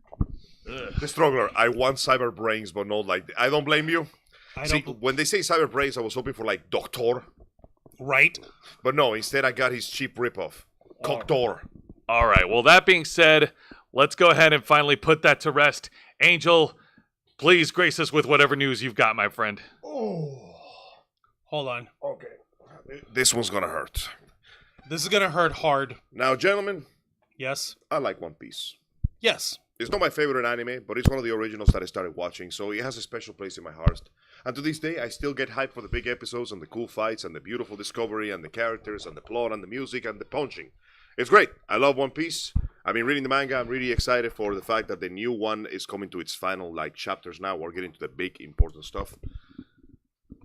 The struggler, I want cyber brains, but not like... I don't blame you. When they say cyber brains, I was hoping for like Doctor. Right. But no, instead I got his cheap ripoff. Coctor. All right, well, that being said, let's go ahead and finally put that to rest. Angel, please grace us with whatever news you've got, my friend. Oh. Hold on. Okay. This one's gonna hurt. This is gonna hurt hard. Now, gentlemen, Yes. I like One Piece. Yes. It's not my favorite anime, but it's one of the originals that I started watching, so it has a special place in my heart. And to this day, I still get hyped for the big episodes and the cool fights and the beautiful discovery and the characters and the plot and the music and the punching. It's great. I love One Piece. I've been reading the manga. I'm really excited for the fact that the new one is coming to its final chapters now. We're getting to the big, important stuff.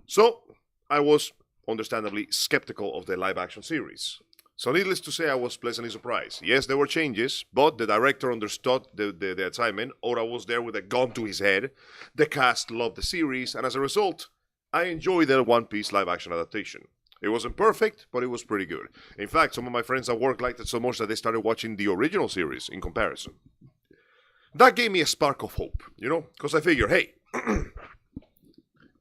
So, I was understandably skeptical of the live-action series. So needless to say, I was pleasantly surprised. Yes, there were changes, but the director understood the assignment. Oda was there with a gun to his head. The cast loved the series, and as a result, I enjoyed the One Piece live-action adaptation. It wasn't perfect, but it was pretty good. In fact, some of my friends at work liked it so much that they started watching the original series in comparison. That gave me a spark of hope, because I figure, hey,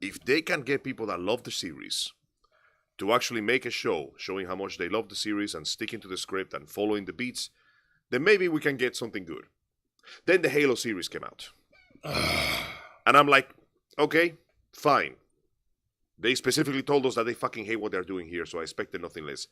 if they can get people that love the series to actually make a show showing how much they love the series and sticking to the script and following the beats, then maybe we can get something good. Then the Halo series came out. And I'm like, okay, fine. They specifically told us that they fucking hate what they're doing here, so I expected nothing less.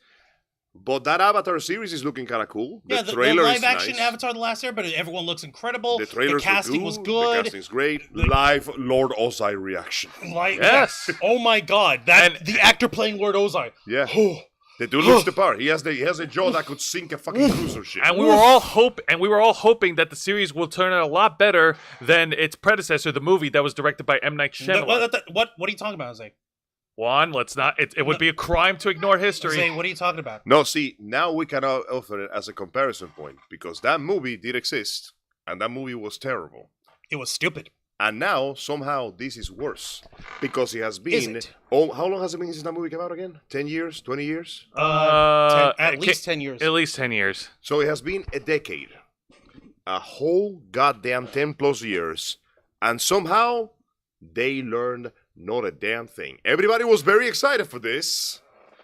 But that Avatar series is looking kind of cool. The trailer live is action nice. Avatar The Last Airbender, everyone looks incredible. The trailers casting were was The good. casting's great. Live Lord Ozai reaction. Yes. Oh my god. The actor playing Lord Ozai. Yeah. The dude looks the part. He has a jaw that could sink a fucking cruiser ship. And we were all hoping that the series will turn out a lot better than its predecessor, the movie that was directed by M. Night Shyamalan. What are you talking about, Jose? Juan, let's not. It would be a crime to ignore history. Jose, what are you talking about? No, see, now we can offer it as a comparison point because that movie did exist and that movie was terrible. It was stupid. And now, somehow, this is worse because it has been... Is it? Oh, how long has it been since that movie came out again? 10 years? 20 years? At least 10 years. At least 10 years. So it has been a decade. A whole goddamn 10 plus years. And somehow, they learned not a damn thing. Everybody was very excited for this.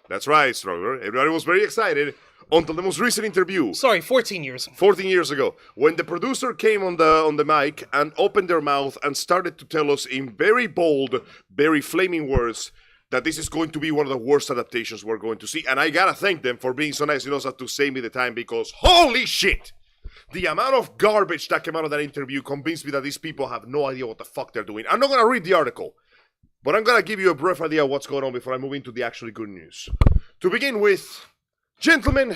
That's right, Stroger. Everybody was very excited until the most recent interview. Sorry, 14 years. 14 years ago, when the producer came on the mic and opened their mouth and started to tell us in very bold, very flaming words that this is going to be one of the worst adaptations we're going to see. And I gotta thank them for being so nice enough to save me the time because holy shit! The amount of garbage that came out of that interview convinced me that these people have no idea what the fuck they're doing. I'm not going to read the article, but I'm going to give you a brief idea of what's going on before I move into the actually good news. To begin with, gentlemen,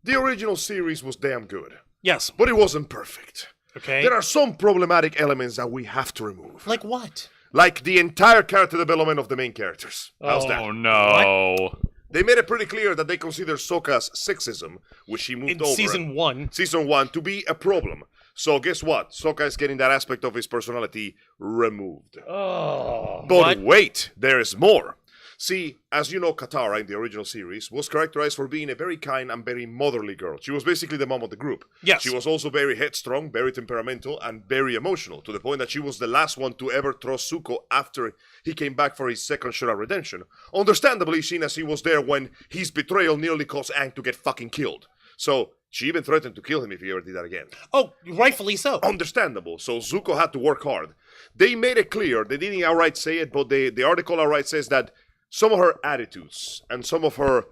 the original series was damn good. Yes. But it wasn't perfect. Okay. There are some problematic elements that we have to remove. Like what? Like the entire character development of the main characters. How's that? Oh no. They made it pretty clear that they consider Sokka's sexism, which she moved In over season 1. season 1, to be a problem. So guess what? Sokka is getting that aspect of his personality removed. Oh. But wait, there is more. See, as you know, Katara in the original series was characterized for being a very kind and very motherly girl. She was basically the mom of the group. Yes. She was also very headstrong, very temperamental, and very emotional, to the point that she was the last one to ever trust Zuko after he came back for his second shot at redemption. Understandably, seeing as he was there when his betrayal nearly caused Aang to get fucking killed. So, she even threatened to kill him if he ever did that again. Oh, rightfully so. Understandable. So Zuko had to work hard. They made it clear, they didn't outright say it, but the article outright says that some of her attitudes and some of her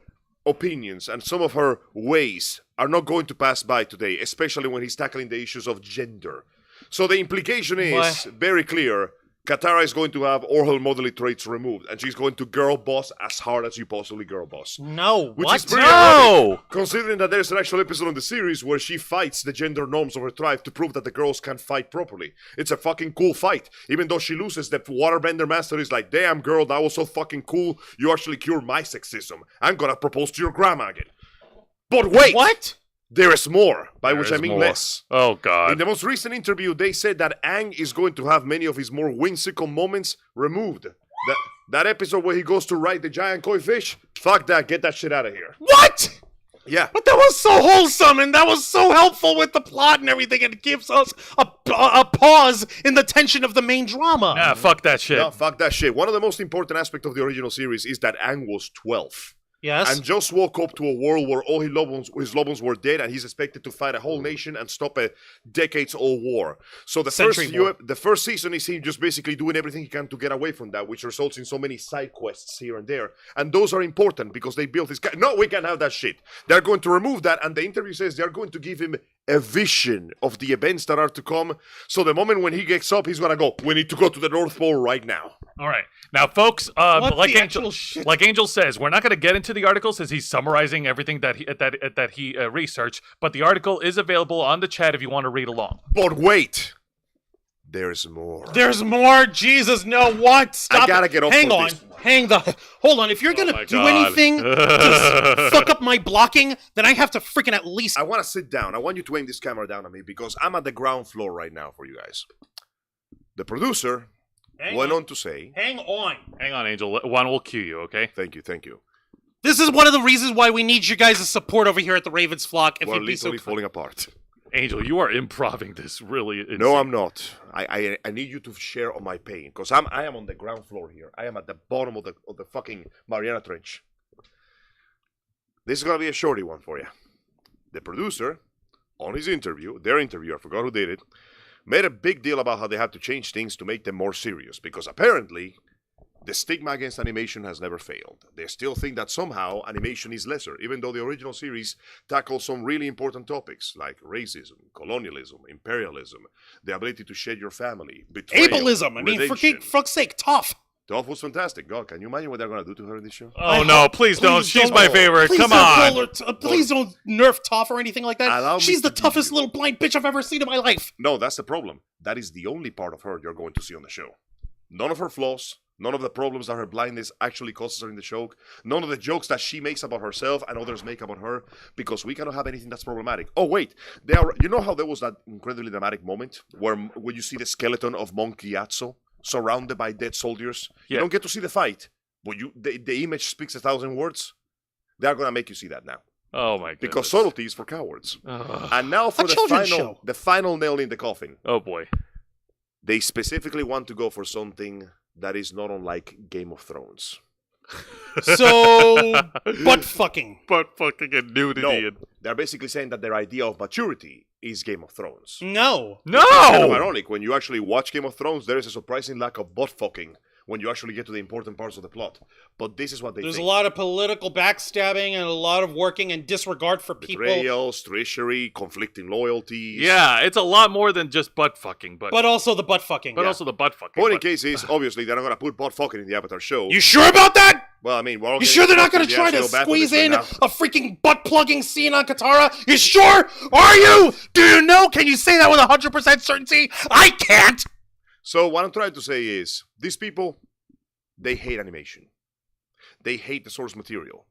opinions and some of her ways are not going to pass by today, especially when he's tackling the issues of gender. So the implication is very clear. Katara is going to have all her motherly traits removed, and she's going to girl boss as hard as you possibly girl boss. No, Which what? is pretty No! ironic, considering that there's an actual episode in the series where she fights the gender norms of her tribe to prove that the girls can fight properly. It's a fucking cool fight. Even though she loses, the waterbender master is like, damn girl, that was so fucking cool, you actually cured my sexism. I'm gonna propose to your grandma again. But wait! What? There is more, by There which I is mean more. less. Oh In god. the most recent interview, they said that Aang is going to have many of his more whimsical moments removed. That episode where he goes to ride the giant koi fish, fuck that, get that shit out of here. What? Yeah. But that was so wholesome and that was so helpful with the plot and everything. It gives us a pause in the tension of the main drama. Ah, fuck that shit. No, fuck that shit. One of the most important aspects of the original series is that Aang was 12. Yes. And just woke up to a world where all his loved ones were dead, and he's expected to fight a whole nation and stop a decades-old war. So the first season is him just basically doing everything he can to get away from that, which results in so many side quests here and there. And those are important because they built this. No, we can't have that shit. They're going to remove that, and the interview says they're going to give him a vision of the events that are to come. So the moment when he gets up, he's gonna go, we need to go to the North Pole right now. All right. Now, folks, What like the Angel, actual shit? like Angel says, we're not going to get into the article since he's summarizing everything that he researched. But the article is available on the chat if you want to read along. But wait, there's more. There's more. Jesus, no. What? Stop. I gotta get off Hang of on. this. Hold on. If you're my gonna do God. anything to fuck up my blocking, then I have to freaking at least. I want to sit down. I want you to aim this camera down at me because I'm at the ground floor right now for you guys. The producer went on to say, Hang on. Hang on, Angel. One will cue you, okay? thank you. This is one of the reasons why we need your guys' support over here at the Ravens Flock. If We're you'd be so literally falling apart. Angel, you are improving this really insane. No, I'm not. I need you to share on my pain because I am on the ground floor here. I am at the bottom of the fucking Mariana Trench. This is gonna be a shorty one for you. The producer, on his interview, their interview, I forgot who did it, made a big deal about how they had to change things to make them more serious because apparently the stigma against animation has never failed. They still think that somehow animation is lesser, even though the original series tackles some really important topics like racism, colonialism, imperialism, the ability to shed your family, betrayal, ableism. I mean, for redemption. fuck's sake, tough. Toph was fantastic. God, can you imagine what they're going to do to her in this show? Oh no, please don't. She's my favorite. Please Come don't on. call her please don't nerf Toph or anything like that. Allow me She's the to give toughest you- little blind bitch I've ever seen in my life. No, that's the problem. That is the only part of her you're going to see on the show. None of her flaws, none of the problems that her blindness actually causes her in the show, none of the jokes that she makes about herself and others make about her, because we cannot have anything that's problematic. Oh, wait. You know how there was that incredibly dramatic moment where you see the skeleton of Monk Gyatso surrounded by dead soldiers? You Yeah. don't get to see the fight, but the image speaks 1,000 words. They're going to make you see that now. Oh my god. Because subtlety is for cowards. Ugh. And now for A children's show. the final nail in the coffin. Oh boy. They specifically want to go for something that is not unlike Game of Thrones. So, butt fucking. But fucking a nudity. No, and- they're basically saying that their idea of maturity is Game of Thrones. No. It's kind of No. ironic. When you actually watch Game of Thrones, there is a surprising lack of butt fucking when you actually get to the important parts of the plot. But this is what they There's think. a lot of political backstabbing and a lot of working and disregard for people. Betrayals, treachery, conflicting loyalties. Yeah, it's a lot more than just butt fucking, but Also the butt fucking. also the butt fucking. Point in but- case is, obviously, they're not going to put butt fucking in the Avatar show. You sure about that? Well, I mean, we're all You getting sure they're not fucked going to in the try ass to so bad for squeeze this in right a freaking butt plugging scene on Katara? You sure? Are you? Do you know? Can you say that with 100% certainty? I can't. So what I'm trying to say is, these people, they hate animation. They hate the source material.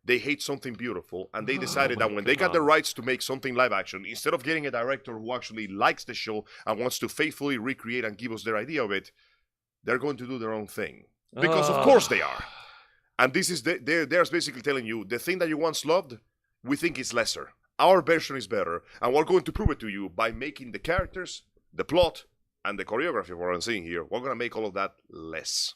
They hate something beautiful, and they decided that when they got the rights to make something live action, instead of getting a director who actually likes the show and wants to faithfully recreate and give us their idea of it, they're going to do their own thing. Because of course they are. And this is they're basically telling you, the thing that you once loved, we think is lesser. Our version is better, and we're going to prove it to you by making the characters, the plot, and the choreography of what I'm seeing here. We're going to make all of that less.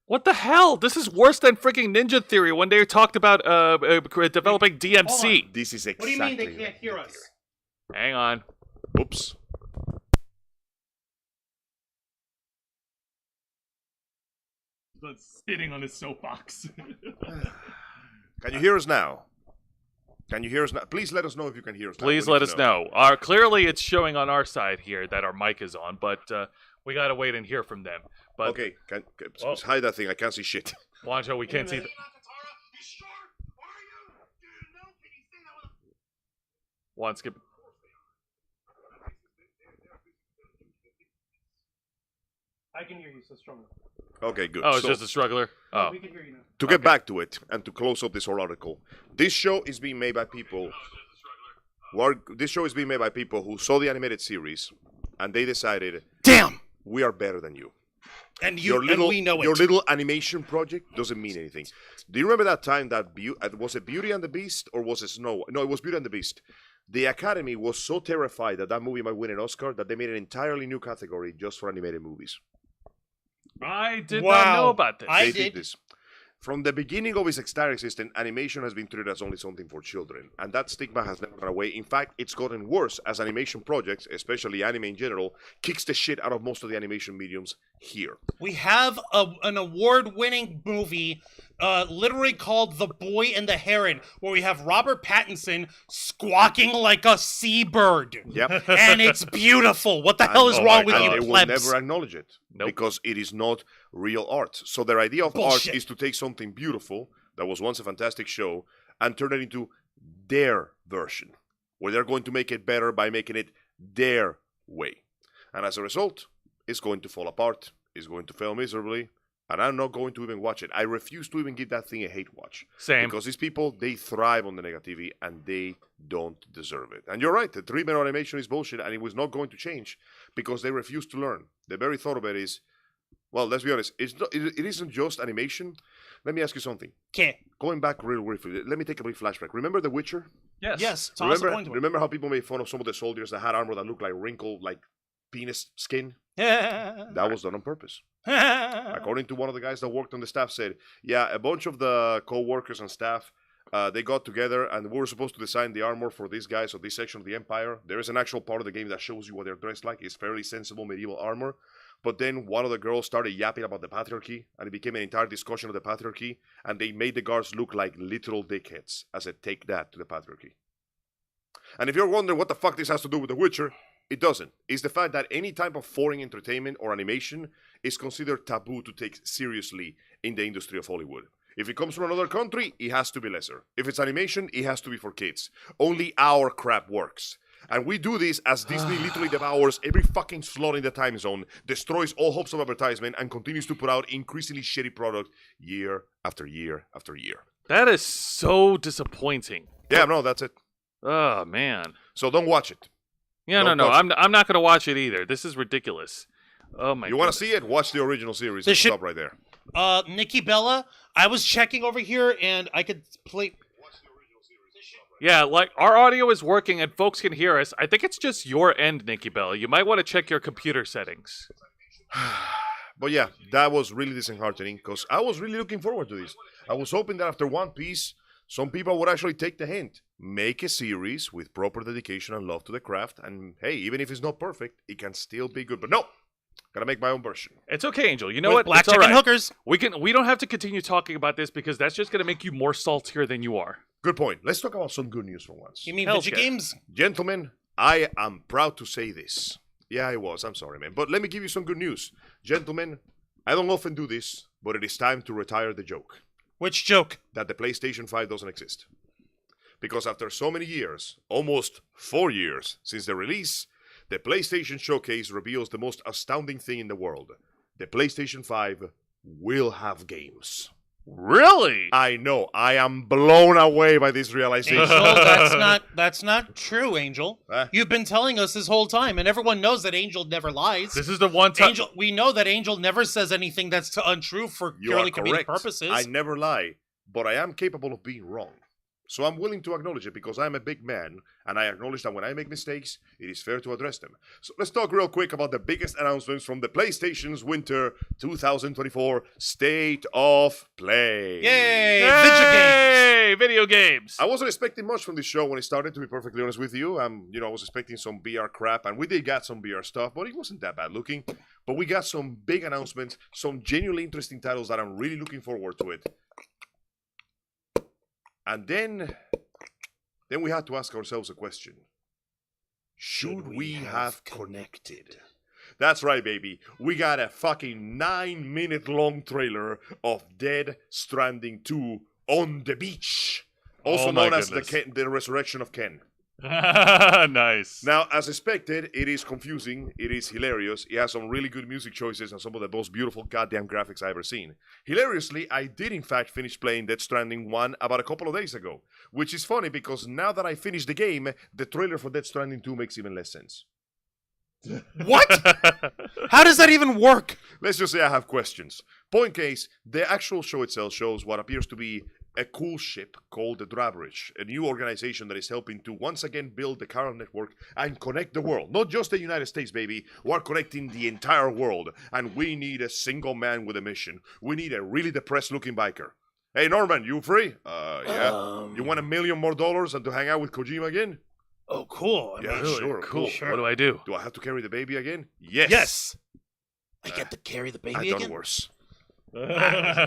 What the hell? This is worse than freaking Ninja Theory when they talked about developing DMC. This is What do exactly. you mean they can't hear us? Hang on. Oops. Sitting on his soapbox. Can you hear us now? Can you hear us now? Please let us know if you can hear us now. Please We let need us to know. Clearly, it's showing on our side here that our mic is on, but we gotta wait and hear from them. But Okay, Oh. hide that thing. I can't see shit. Wancho, we can't see. One skip. I can hear you so strongly. Okay, good. Oh, it's So, just a struggler. Oh, We can hear you now. to get back to it and to close up this whole article, this show is being made by people. This show is being made by people who saw the animated series, and they decided, Damn. we are better than you. And Your we know it. Your little animation project doesn't mean anything. Do you remember that time that was it Beauty and the Beast or was it Snow? No, it was Beauty and the Beast. The Academy was so terrified that that movie might win an Oscar that they made an entirely new category just for animated movies. I did not Wow. know about this. I They did. did this. From the beginning of its entire existence, animation has been treated as only something for children, and that stigma has never gone away. In fact, it's gotten worse as animation projects, especially anime in general, kicks the shit out of most of the animation mediums here. We have an award-winning movie, literally called The Boy and the Heron, where we have Robert Pattinson squawking like a seabird. Yep. And it's beautiful. What the hell is And- wrong with and you they will plebs? never acknowledge it Nope. because it is not real art. So their idea of Bullshit. art is to take something beautiful that was once a fantastic show and turn it into their version, where they're going to make it better by making it their way. And as a result, it's going to fall apart, it's going to fail miserably, and I'm not going to even watch it. I refuse to even give that thing a hate watch. Same. Because these people, they thrive on the negativity and they don't deserve it. And you're right, the treatment of animation is bullshit and it was not going to change because they refuse to learn. The very thought of it is, well, let's be honest, it isn't just animation. Let me ask you something. Okay. Going back real briefly, let me take a brief flashback. Remember The Witcher? Yes. Yes. Thomas Remember how people made fun of some of the soldiers that had armor that looked like wrinkled, like penis skin? Yeah. That was done on purpose. According to one of the guys that worked on the staff said, yeah, a bunch of the co-workers and staff, they got together and we were supposed to design the armor for these guys of this section of the Empire. There is an actual part of the game that shows you what they're dressed like. It's fairly sensible medieval armor. But then one of the girls started yapping about the patriarchy, and it became an entire discussion of the patriarchy, and they made the guards look like literal dickheads as a take that to the patriarchy. And if you're wondering what the fuck this has to do with The Witcher, it doesn't. It's the fact that any type of foreign entertainment or animation is considered taboo to take seriously in the industry of Hollywood. If it comes from another country, it has to be lesser. If it's animation, it has to be for kids. Only our crap works. And we do this as Disney literally devours every fucking slot in the time zone, destroys all hopes of advertisement, and continues to put out increasingly shitty product year after year after year. That is so disappointing. Yeah, no, that's it. Oh man. So don't watch it. Yeah, Don't no. touch I'm not gonna watch it either. This is ridiculous. Oh my. You want goodness. to see it? Watch the original series. This And should- stop right there. Nikki Bella, I was checking over here and I could play. Yeah, like our audio is working and folks can hear us. I think it's just your end, Nikki Bella. You might want to check your computer settings. But yeah, that was really disheartening because I was really looking forward to this. I was hoping that after One Piece, some people would actually take the hint. Make a series with proper dedication and love to the craft. And hey, even if it's not perfect, it can still be good. But no, Gotta make my own version. It's okay, Angel. You know With what? black It's all chicken right. hookers. We don't have to continue talking about this because that's just gonna make you more saltier than you are. Good point. Let's talk about some good news for once. You mean Hell's video yeah. games? Gentlemen, I am proud to say this. Yeah, I was. I'm sorry, man. But let me give you some good news. Gentlemen, I don't often do this, but it is time to retire the joke Which joke? that the PlayStation 5 doesn't exist. Because after so many years, almost 4 years since the release, the PlayStation Showcase reveals the most astounding thing in the world. The PlayStation 5 will have games. Really? I know. I am blown away by this realization. Angel, that's not true, Angel. Huh? You've been telling us this whole time, and everyone knows that Angel never lies. This is the one time. Angel, we know that Angel never says anything that's untrue for You purely are comedic correct. purposes. I never lie, but I am capable of being wrong. So I'm willing to acknowledge it because I'm a big man, and I acknowledge that when I make mistakes, it is fair to address them. So let's talk real quick about the biggest announcements from the PlayStation's Winter 2024 State of Play. Yay! Video games. Hey, video games. I wasn't expecting much from this show when it started, to be perfectly honest with you. I was expecting some VR crap, and we did get some VR stuff, but it wasn't that bad looking. But we got some big announcements, some genuinely interesting titles that I'm really looking forward to it. And then we had to ask ourselves a question. Should we have connected? That's right, baby. We got a fucking 9-minute long trailer of Dead Stranding 2 on the beach. Also Oh my known as goodness. the Resurrection of Ken. Nice. Now, as expected, it is confusing, it is hilarious, it has some really good music choices and some of the most beautiful goddamn graphics I've ever seen. Hilariously, I did in fact finish playing Dead Stranding 1 about a couple of days ago, which is funny because now that I finished the game, the trailer for Dead Stranding 2 makes even less sense. What? How does that even work? Let's just say I have questions. Point case, the actual show itself shows what appears to be a cool ship called the Drawbridge, a new organization that is helping to once again build the chiral network and connect the world. Not just the United States, baby. We're connecting the entire world. And we need a single man with a mission. We need a really depressed looking biker. Hey, Norman, you free? Yeah. You want $1 million more and to hang out with Kojima again? Oh, cool. Yeah, Really? sure. Cool. Sure. What do I do? Do I have to carry the baby again? Yes. Yes. I get to carry the baby I've again? done worse. Yeah,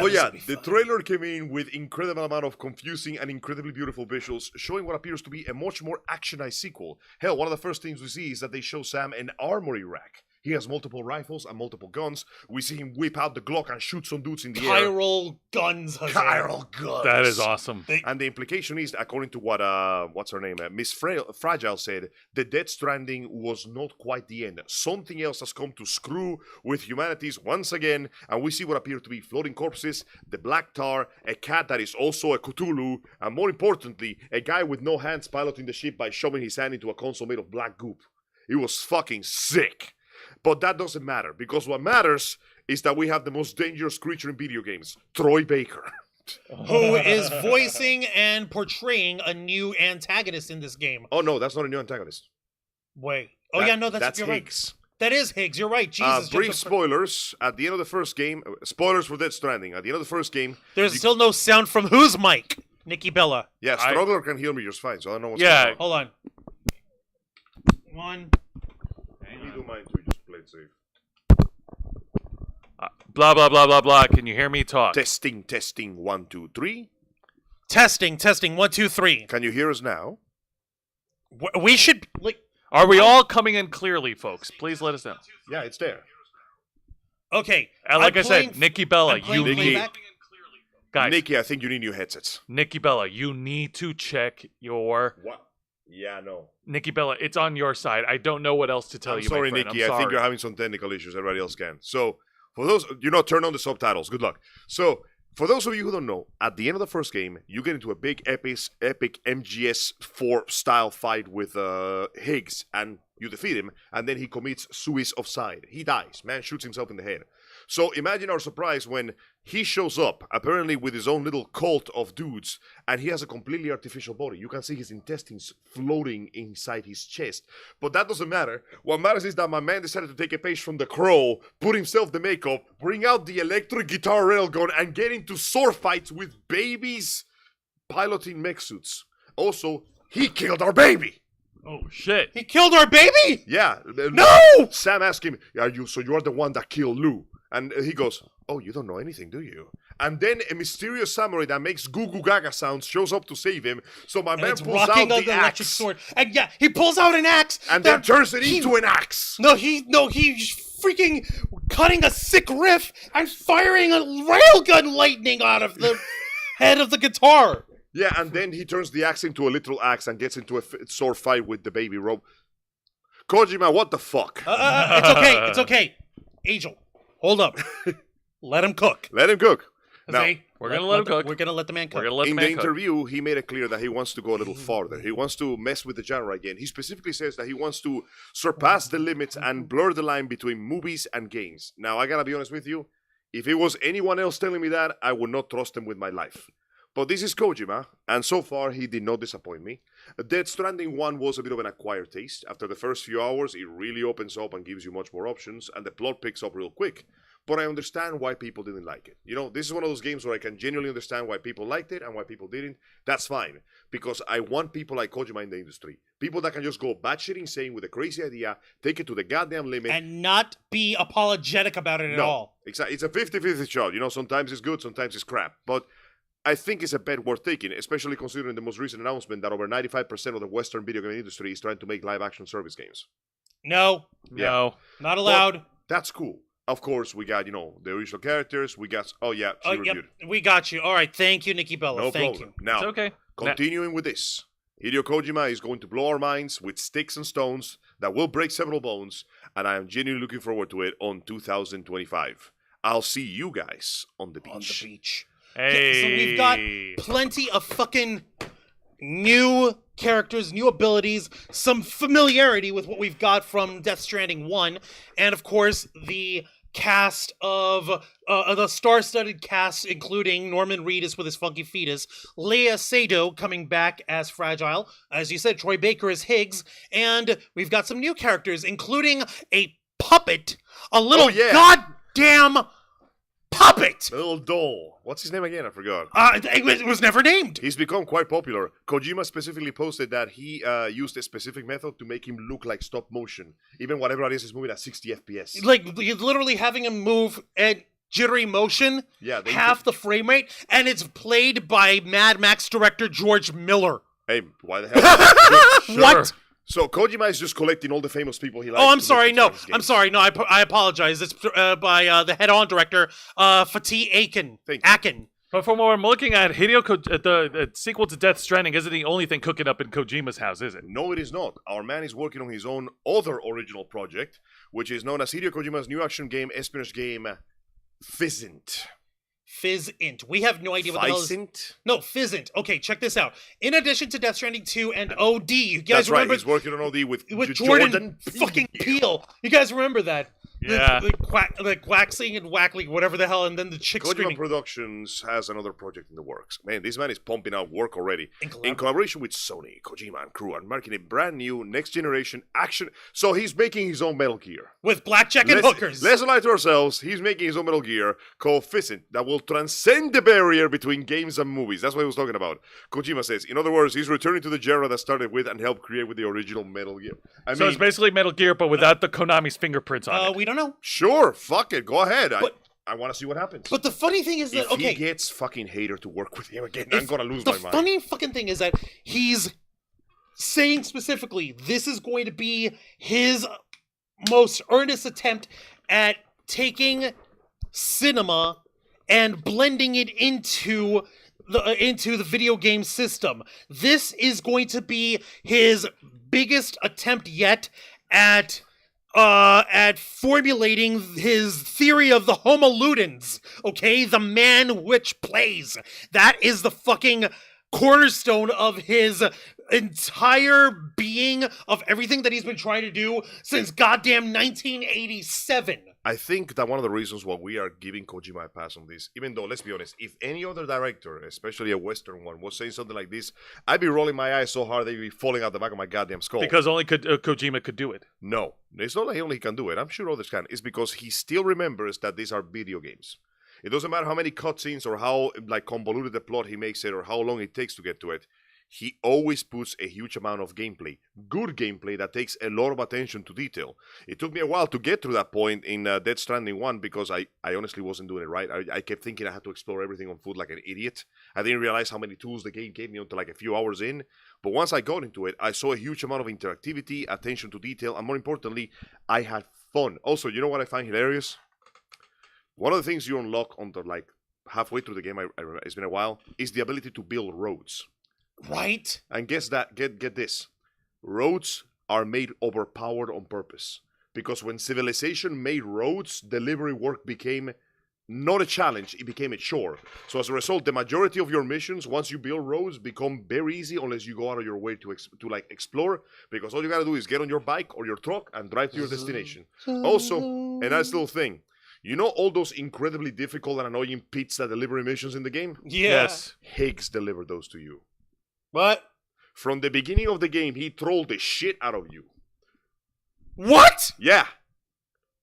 But this yeah, will be the fun. trailer came in with incredible amount of confusing and incredibly beautiful visuals, showing what appears to be a much more actionized sequel. Hell, one of the first things we see is that they show Sam an armory rack. He has multiple rifles and multiple guns. We see him whip out the Glock and shoot some dudes in the air. Chiral guns. Jose. Chiral guns. That is awesome. And the implication is, according to what what's her name, Miss Fragile said, the Death Stranding was not quite the end. Something else has come to screw with humanities once again, and we see what appear to be floating corpses, the black tar, a cat that is also a Cthulhu, and more importantly, a guy with no hands piloting the ship by shoving his hand into a console made of black goop. It was fucking sick. But that doesn't matter, because what matters is that we have the most dangerous creature in video games, Troy Baker. Who is voicing and portraying a new antagonist in this game. Oh no, that's not a new antagonist. Wait. Oh, yeah, no, that's you're Higgs. right. That is Higgs. You're right. Jesus. Brief just a- spoilers. At the end of the first game, spoilers for Death Stranding. At the end of the first game, There's you- still no sound from whose mic? Nikki Bella. yeah, Struggler can hear me just fine, so I don't know what's Yeah. going on. Hold on. One. Let me do mine too, just play it safe. Blah, blah, blah, blah, blah. Can you hear me talk? Testing, testing, 1, 2, 3. Testing. 1, 2, 3. Can you hear us now? We should like. Are we all coming in clearly, folks? Please let us know. Yeah, it's there. Okay. And like I'm I playing- said, Nikki Bella, I'm playing you need... playback. Guys, Nikki, I think you need new headsets. Nikki Bella, you need to check your... What? Yeah, no. Nikki Bella, it's on your side. I don't know what else to tell I'm you, sorry, my friend. Nikki. I'm I think sorry. you're having some technical issues. Everybody else can. So, for those, turn on the subtitles. Good luck. So, for those of you who don't know, at the end of the first game, you get into a big, epic MGS4 style fight with Higgs, and you defeat him, and then he commits suicide. He dies. Man shoots himself in the head. So imagine our surprise when he shows up, apparently with his own little cult of dudes, and he has a completely artificial body. You can see his intestines floating inside his chest. But that doesn't matter. What matters is that my man decided to take a page from The Crow, put himself the makeup, bring out the electric guitar railgun, and get into sword fights with babies piloting mech suits. Also, he killed our baby! Oh, shit. He killed our baby? Yeah. No! Sam asked him, so you're the one that killed Lou. And he goes, oh, you don't know anything, do you? And then a mysterious samurai that makes goo goo gaga sounds shows up to save him. So my man It's pulls out rocking the the electric axe. sword. And yeah, he pulls out an axe. And then that turns it he- into an axe. He's freaking cutting a sick riff and firing a railgun lightning out of the head of the guitar. Yeah, and then he turns the axe into a literal axe and gets into a sword fight with the baby robe. Kojima, what the fuck? It's okay. Angel, hold up. Let him cook. Let him cook. Now, Okay? We're gonna let him cook. We're gonna let the man cook. We're gonna let the in the man cook. interview, he made it clear that he wants to go a little farther. He wants to mess with the genre again. He specifically says that he wants to surpass the limits and blur the line between movies and games. Now, I gotta be honest with you. If it was anyone else telling me that, I would not trust him with my life. But this is Kojima, and so far he did not disappoint me. Death Stranding 1 was a bit of an acquired taste. After the first few hours, it really opens up and gives you much more options, and the plot picks up real quick. But I understand why people didn't like it. You know, this is one of those games where I can genuinely understand why people liked it and why people didn't. That's fine, because I want people like Kojima in the industry. People that can just go batshit insane with a crazy idea, take it to the goddamn limit. And not be apologetic about it at all. Exactly. It's a 50-50 shot. You know, sometimes it's good, sometimes it's crap. But I think it's a bet worth taking, especially considering the most recent announcement that over 95% of the Western video game industry is trying to make live-action service games. No, No. not allowed. That's cool. Of course, we got, the original characters. We got, she Yep, reviewed. we got you. All right, thank you, Nikki Bella. No Thank problem. you. Now, It's okay. continuing with this, Hideo Kojima is going to blow our minds with sticks and stones that will break several bones, and I am genuinely looking forward to it on 2025. I'll see you guys on the beach. On the beach. Hey. So we've got plenty of fucking new characters, new abilities, some familiarity with what we've got from Death Stranding 1, and of course the cast of the star-studded cast, including Norman Reedus with his funky fetus, Leia Sado coming back as Fragile, as you said, Troy Baker as Higgs, and we've got some new characters, including a puppet, a little goddamn puppet. The little doll. What's his name again? I forgot. It was never named. He's become quite popular. Kojima specifically posted that he used a specific method to make him look like stop motion. Even whatever it is moving at 60 FPS. Like, you're literally having him move at jittery motion, Yeah, half the frame rate, and it's played by Mad Max director George Miller. Hey, why the hell? Sure. What? So Kojima is just collecting all the famous people he likes. Oh, I'm to sorry. make No, his I'm games. sorry. No, I apologize. It's by the head-on director, Fatih Akin. Thank you. Akin. But from what I'm looking at, the sequel to Death Stranding isn't the only thing cooking up in Kojima's house, is it? No, it is not. Our man is working on his own other original project, which is known as Hideo Kojima's new action game, espionage game, Fizzint. Fizzint. We have no idea what the hell is. Fizzint? No, Fizzint. Okay, check this out. In addition to Death Stranding 2 and OD, you guys That's right. remember He's working on OD with Jordan fucking Peele. You guys remember that? Yeah. The quaxing and wackling, whatever the hell, and then the chick Kojima screaming. Productions has another project in the works. Man, this man is pumping out work already. In In collaboration with Sony, Kojima and crew are marking a brand new next generation action. So he's making his own Metal Gear. With blackjack and hookers. Let's lie to ourselves. He's making his own Metal Gear called Fizzint that will transcend the barrier between games and movies. That's what he was talking about. Kojima says, in other words, he's returning to the genre that started with and helped create with the original Metal Gear. So it's basically Metal Gear, but without the Konami's fingerprints on it. We don't know. Sure, fuck it, go ahead. But- I want to see what happens. But the funny thing is that, if okay. he gets fucking Hater to work with him again, I'm gonna lose the my mind. funny fucking thing is that he's saying specifically this is going to be his most earnest attempt at taking cinema and blending it into the video game system. This is going to be his biggest attempt yet at formulating his theory of the Homo Ludens, okay? The man which plays. That is the fucking cornerstone of his entire being, of everything that he's been trying to do since goddamn 1987. I think that one of the reasons why we are giving Kojima a pass on this, even though, let's be honest, if any other director, especially a Western one, was saying something like this, I'd be rolling my eyes so hard they'd be falling out the back of my goddamn skull. Because only Kojima could do it. No, it's not like only he can do it. I'm sure others can. It's because he still remembers that these are video games. It doesn't matter how many cutscenes or how convoluted the plot he makes it or how long it takes to get to it. he always puts a huge amount of gameplay. Good gameplay that takes a lot of attention to detail. It took me a while to get to that point in Dead Stranding 1 because I honestly wasn't doing it right. I kept thinking I had to explore everything on foot like an idiot. I didn't realize how many tools the game gave me until like a few hours in. But once I got into it, I saw a huge amount of interactivity, attention to detail, and more importantly, I had fun. Also, you know what I find hilarious? One of the things you unlock on the like halfway through the game, it's been a while, is the ability to build roads. Right? And guess that, get this. Roads are made overpowered on purpose. Because when civilization made roads, delivery work became not a challenge, it became a chore. So as a result, the majority of your missions, once you build roads, become very easy unless you go out of your way to like explore. Because all you gotta do is get on your bike or your truck and drive to your destination. Also, a nice little thing. You know all those incredibly difficult and annoying pizza delivery missions in the game? Yes. Higgs delivered those to you. What? From the beginning of the game, he trolled the shit out of you. What? Yeah.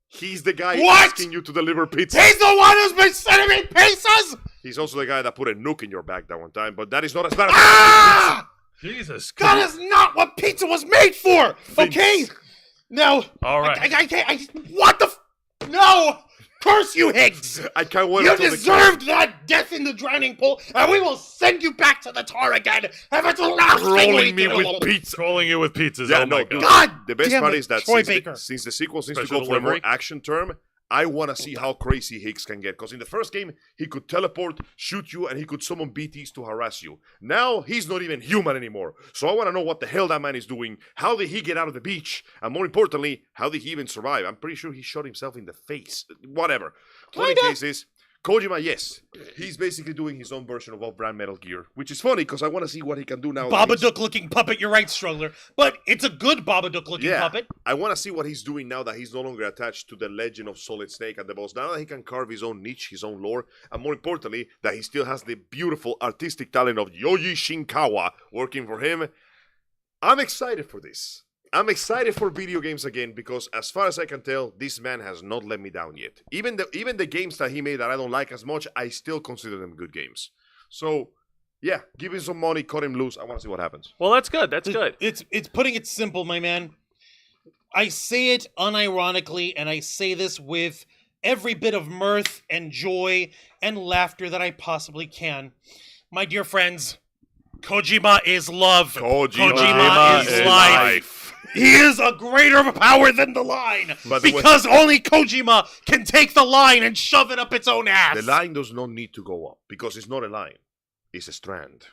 He's the guy What? asking you to deliver pizza. He's the one who's been sending me pizzas! He's also the guy that put a nuke in your bag that one time, but that is not as bad as Ah! Jesus That Christ. is not what pizza was made for! Okay? Now, All right. I can't, what the no! Curse you, Higgs! I can't wait You until deserved that death in the drowning pool, and we will send you back to the tar again, if it's the last thing we trolling me do. with pizza. Trolling you with pizzas. Yeah, oh no, my dude. God. God The best damn part it, is that Troy since Baker. since the sequel seems to Special go for a more delivery? action term, I want to see how crazy Higgs can get. Because in the first game, he could teleport, shoot you, and he could summon BTs to harass you. Now, he's not even human anymore. So I want to know what the hell that man is doing. How did he get out of the beach? And more importantly, how did he even survive? I'm pretty sure he shot himself in the face. Whatever. Point in case is, Kojima, yes, he's basically doing his own version of off-brand Metal Gear, which is funny because I want to see what he can do now. that he's- Babadook-looking puppet, you're right, Struggler. But it's a good Babadook-looking Yeah, puppet. I want to see what he's doing now that he's no longer attached to the legend of Solid Snake and the boss. Now that he can carve his own niche, his own lore, and more importantly, that he still has the beautiful artistic talent of Yoji Shinkawa working for him. I'm excited for this. I'm excited for video games again because, as far as I can tell, this man has not let me down yet. Even the games that he made that I don't like as much, I still consider them good games. So, yeah, give him some money, cut him loose. I want to see what happens. Well, that's good. That's good. It's putting it simple, my man. I say it unironically, and I say this with every bit of mirth and joy and laughter that I possibly can. My dear friends, Kojima is love. Kojima is life. He is a greater power than the line. But the Because only Kojima can take the line and shove it up its own ass. The line does not need to go up because it's not a line, it's a strand.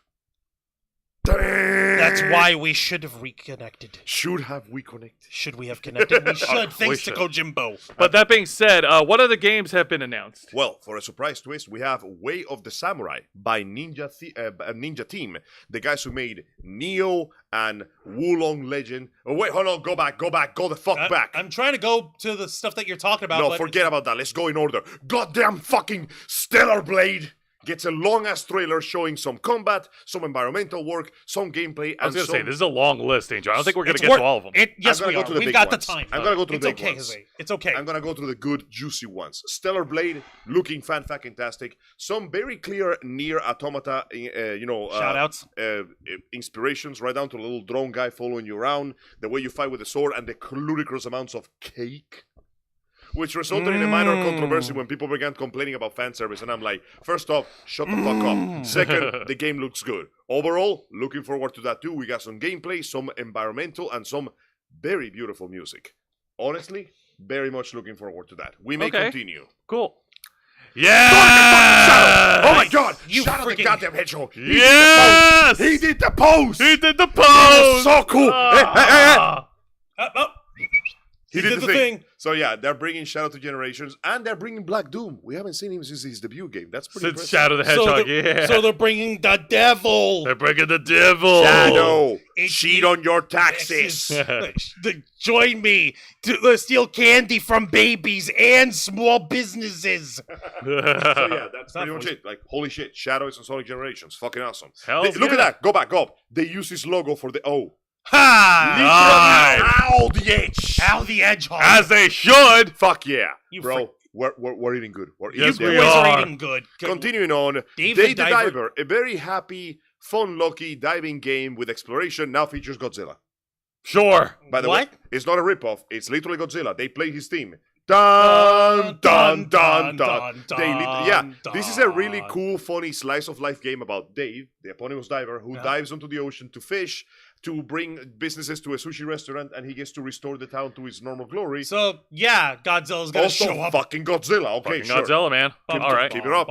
That's why we should have reconnected. Should have we connected? Should we have connected? We should, thanks to should. Kojimbo. But that being said, what other games have been announced? Well, for a surprise twist, we have Way of the Samurai by Ninja Team, the guys who made Neo and Wulong Legend. Oh wait, hold on, go the fuck back. I'm trying to go to the stuff that you're talking about. No, but forget about that. Let's go in order. Goddamn fucking Stellar Blade gets a long-ass trailer showing some combat, some environmental work, some gameplay, I was and going to say, some... this is a long list, Angel. I don't think we're going to It's get to wor- all of them. Yes, I'm we gonna go are. to the We've big got ones. the time. I'm gonna go to the It's big okay, ones. Jose. It's okay. I'm gonna go through the good, juicy ones. Stellar Blade, looking fan-fucking-tastic. Some very clear Nier Automata, Shout-outs. Inspirations, right down to the little drone guy following you around, the way you fight with the sword, and the ludicrous amounts of cake. Which resulted in a minor controversy when people began complaining about fan service. And I'm like, first off, shut the fuck up. Second, the game looks good. Overall, looking forward to that too. We got some gameplay, some environmental, and some very beautiful music. Honestly, very much looking forward to that. We may Okay. continue. Cool. Yeah! Oh my god! You Shout out the freaking- goddamn hedgehog! Yes! He did the pose! He did the That was pose! so cool! Ah. He did did the the thing. thing. So yeah, they're bringing Shadow to Generations, and they're bringing Black Doom. We haven't seen him since his debut game. That's pretty Since impressive. Shadow the Hedgehog, So they're bringing the devil. They're bringing the devil. Shadow, It's cheat the- on your taxes. Join me to steal candy from babies and small businesses. So yeah, that's not pretty much funny. it. Like, holy shit, Shadow is on Sonic Generations. Fucking awesome. Hells Look yeah. at that. Go back, go. They use his logo for the O. Ha! Ow, the edge. Ow, the Hedgehog. As they should. Fuck yeah, You bro. We're eating good. We're Yes, eating we You boys are. are eating good. Continuing on, Dave Dave the the Diver. Diver, a very happy, fun-lucky diving game with exploration, now features Godzilla. Sure. By the What? way, it's not a ripoff. It's literally Godzilla. They play his theme. Dun, dun, dun, dun. This is a really cool, funny slice of life game about Dave, the eponymous diver, who dives onto the ocean to fish, to bring businesses to a sushi restaurant, and he gets to restore the town to its normal glory. So, yeah, Godzilla's gonna Also, show up. fucking Godzilla. Okay, Fucking sure. Godzilla, man. All right. keep it up.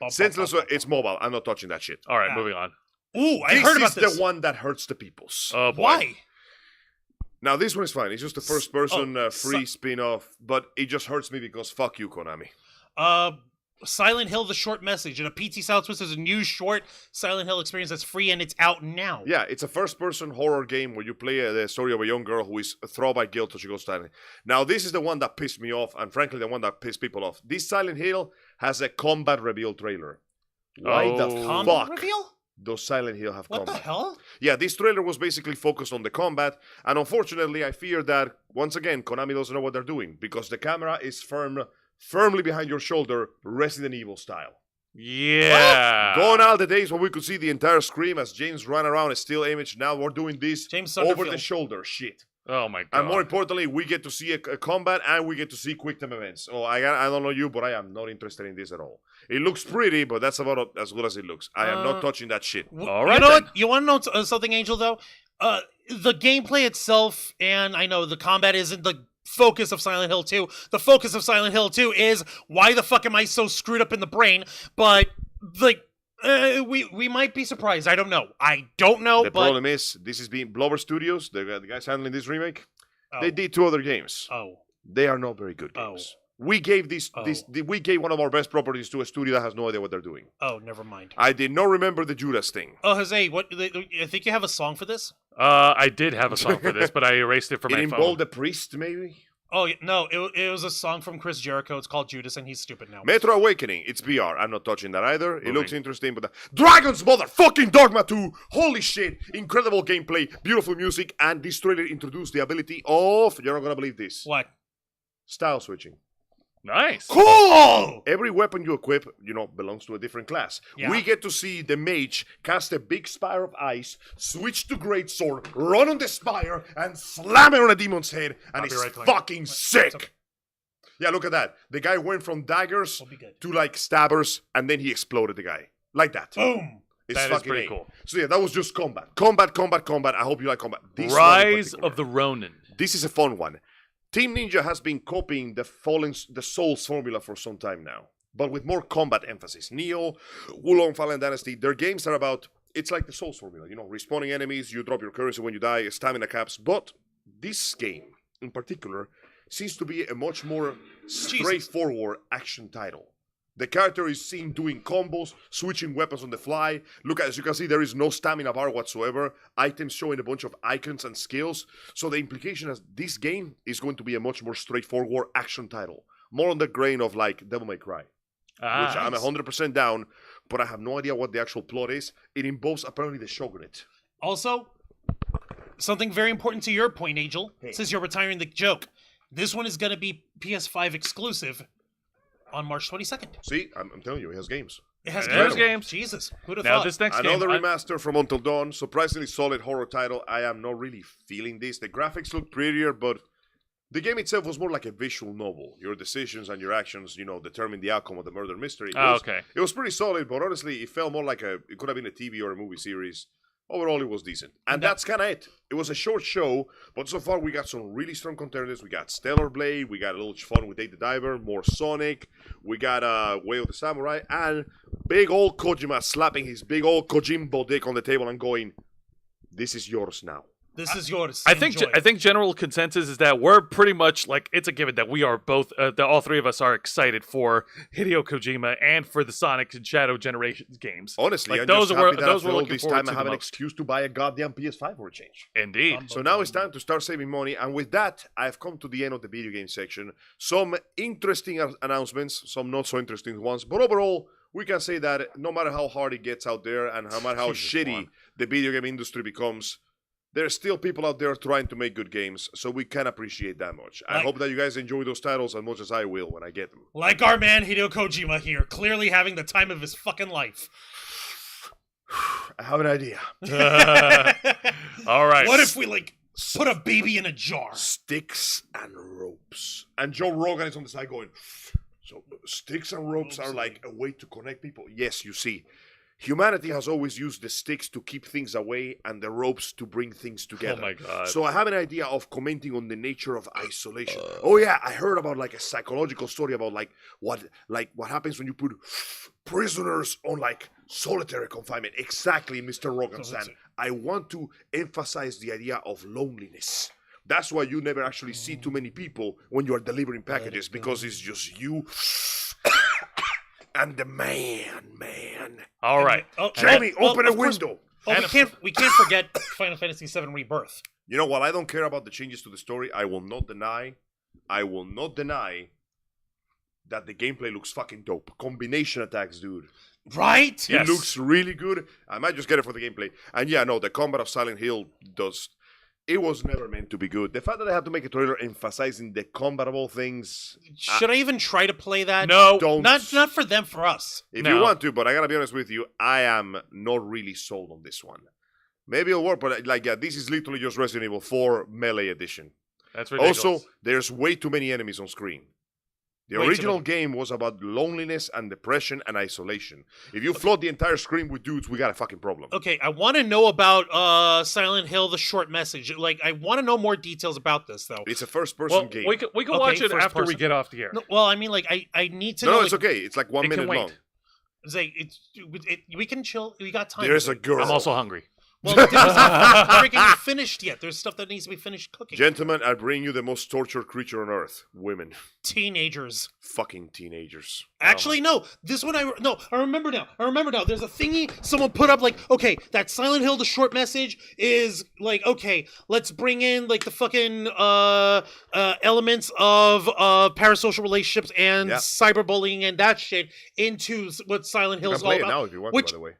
Senseless, it's mobile. I'm not touching that shit. All right, Yeah. moving on. Ooh, I heard about This is this. the one that hurts the peoples. Oh, boy. Why? Now, this one is fine. It's just a first-person free so- spin-off, but it just hurts me because fuck you, Konami. Silent Hill: The Short Message. And a PT Southwest is a new short Silent Hill experience that's free and it's out now. Yeah, it's a first-person horror game where you play the story of a young girl who is thrilled by guilt so she goes silent. Now, this is the one that pissed me off, and frankly, the one that pissed people off. This Silent Hill has a combat reveal trailer. Why the Combat fuck reveal? does Silent Hill have What combat? the hell? Yeah, this trailer was basically focused on the combat, and unfortunately, I fear that, once again, Konami doesn't know what they're doing, because the camera is firmly behind your shoulder, Resident Evil style. Yeah. Gone are the days when we could see the entire screen as James ran around a still image. Now we're doing this James over Sutterfield. the shoulder shit. Oh, my God. And more importantly, we get to see a combat and we get to see quick time events. Oh, I don't know you, but I am not interested in this at all. It looks pretty, but that's about as good as it looks. I am not touching that shit. All right, You know then. what? You want to know something, Angel, though? The gameplay itself, and I know the combat isn't the focus of Silent Hill 2. The focus of Silent Hill 2 is, why the fuck am I so screwed up in the brain? But, like, we might be surprised. I don't know. The but... problem is, this is being Blubber Studios, the guys handling this remake. Oh. They did 2 other games. Oh. They are not very good games. We gave we gave one of our best properties to a studio that has no idea what they're doing. Oh, never mind. I did not remember the Judas thing. Oh, Jose, I think you have a song for this? I did have a song for this, but I erased it from It my involved phone. a priest, maybe? Oh, no, it was a song from Chris Jericho. It's called Judas, and he's stupid now. Metro Awakening, it's VR. I'm not touching that either. It Moving. looks interesting, but Dragon's motherfucking Dogma 2! Holy shit! Incredible gameplay, beautiful music, and this trailer introduced the ability of, you're not gonna believe this, What? style switching. Nice. Cool! Every weapon you equip, belongs to a different class. Yeah. We get to see the mage cast a big spire of ice, switch to greatsword, run on the spire, and slam it on a demon's head, and it's Copyright claim. fucking sick! okay. Yeah, look at that. The guy went from daggers We'll be good. to like stabbers, and then he exploded the guy. Like that. Boom! It's That is fucking pretty A. cool. So yeah, that was just combat. Combat. I hope you like combat. This one in Rise particular. of the Ronin. This is a fun one. Team Ninja has been copying the Souls formula for some time now, but with more combat emphasis. Neo, Wulong Fallen Dynasty, their games are about, it's like the Souls formula, respawning enemies, you drop your currency when you die, stamina caps, but this game, in particular, seems to be a much more straightforward action title. The character is seen doing combos, switching weapons on the fly. Look, as you can see, there is no stamina bar whatsoever. Items showing a bunch of icons and skills. So the implication is this game is going to be a much more straightforward action title. More on the grain of like Devil May Cry. Which I'm 100% down, but I have no idea what the actual plot is. It involves apparently the Shogunate. Also, something very important to your point, Angel, since you're retiring the joke. This one is going to be PS5 exclusive on March 22nd. See, I'm telling you, it has games. It has It has games. games. Jesus, who'd have Now thought? this next Another game, remaster from Until Dawn. Surprisingly solid horror title. I am not really feeling this. The graphics look prettier, but the game itself was more like a visual novel. Your decisions and your actions, determine the outcome of the murder mystery. okay. It was pretty solid, but honestly, it felt more like it could have been a TV or a movie series. Overall, it was decent. And that's kind of it. It was a short show, but so far we got some really strong contenders. We got Stellar Blade, we got a little fun with Dave the Diver, more Sonic, we got Way of the Samurai, and big old Kojima slapping his big old Kojimbo dick on the table and going, "This is yours now." This is yours. I think general consensus is that we're pretty much like it's a given that we are both that all three of us are excited for Hideo Kojima and for the Sonic and Shadow Generations games. Honestly, Like, I'm those just were- happy that those after we're all looking this forward time to I the have an most. excuse to buy a goddamn PS5 for a change. Indeed. So now it's time to start saving money, and with that, I've come to the end of the video game section. Some interesting announcements, some not so interesting ones, but overall, we can say that no matter how hard it gets out there and no matter how Jesus, shitty Juan. the video game industry becomes, there's still people out there trying to make good games, so we can appreciate that much. I hope that you guys enjoy those titles as much as I will when I get them. Like our man Hideo Kojima here, clearly having the time of his fucking life. I have an idea. All right. What if we, like, put a baby in a jar? Sticks and ropes. And Joe Rogan is on the side going, so sticks and ropes are like a way to connect people. Yes, you see. Humanity has always used the sticks to keep things away and the ropes to bring things together. Oh my God. So I have an idea of commenting on the nature of isolation. Oh yeah, I heard about like a psychological story about what happens when you put prisoners on like solitary confinement. Exactly, Mr. Rogan-san. I want to emphasize the idea of loneliness. That's why you never actually see too many people when you are delivering packages, because it's just you and the man. All right. Jamie, open a window. We can't forget Final Fantasy VII Rebirth. You know what? I don't care about the changes to the story. I will not deny that the gameplay looks fucking dope. Combination attacks, dude. Right? It looks really good. I might just get it for the gameplay. And yeah, no, the combat of Silent Hill it was never meant to be good. The fact that they had to make a trailer emphasizing the combatable things. Should I even try to play that? No. Don't. Not for them, for us. If No. you want to, but I gotta be honest with you, I am not really sold on this one. Maybe it'll work, but this is literally just Resident Evil 4 Melee Edition. That's ridiculous. Also, there's way too many enemies on screen. The Way too original many. game was about loneliness and depression and isolation. If you flood the entire screen with dudes, we got a fucking problem. Okay, I want to know about Silent Hill: The Short Message. Like, I want to know more details about this, though. It's a first-person well, game. we can Okay, watch it first after we person. get off the air. No, well, I mean, like, I need to know. No, like, it's okay. It's like 1 It can minute wait. long. It's like we can chill. We got time. There's a girl. I'm also hungry. Well, there's not freaking finished yet. There's stuff that needs to be finished cooking. Gentlemen, I bring you the most tortured creature on earth. Women. Teenagers. Fucking teenagers. Actually, no. This one, I remember now. There's a thingy someone put up, like, okay, that Silent Hill: The Short Message is like, okay, let's bring in like the fucking elements of parasocial relationships and Yep. cyberbullying and that shit into what Silent You Hill can is all play it about. now if you want Which- to, by the way.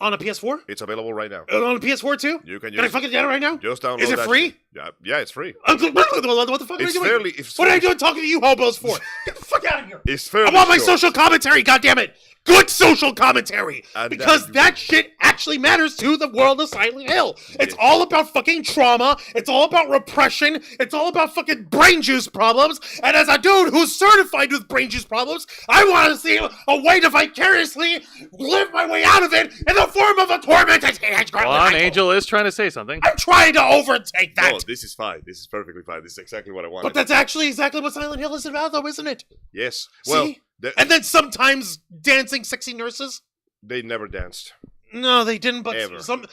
On a PS4? It's available right now. On a PS4 too? You can Can I just, fucking get it right now? just download Is it that free? shit. Yeah, it's free. What the fuck It's am I doing? fairly... What are I doing talking to you hobos for? Get the fuck out of here! It's fairly I want my short. social commentary, goddammit! Good social commentary! And Because that shit actually matters to the world of Silent Hill. It's all about fucking trauma. It's all about repression. It's all about fucking brain juice problems. And as a dude who's certified with brain juice problems, I want to see a way to vicariously live my way out of it in the form of a tormented teenage girl. Well, that I know. Angel is trying to say something. I'm trying to overtake that. No, this is fine. This is perfectly fine. This is exactly what I wanted. But that's actually exactly what Silent Hill is about, though, isn't it? Yes. Well, See? And then sometimes dancing sexy nurses. they never danced. No, they didn't. But Ever. some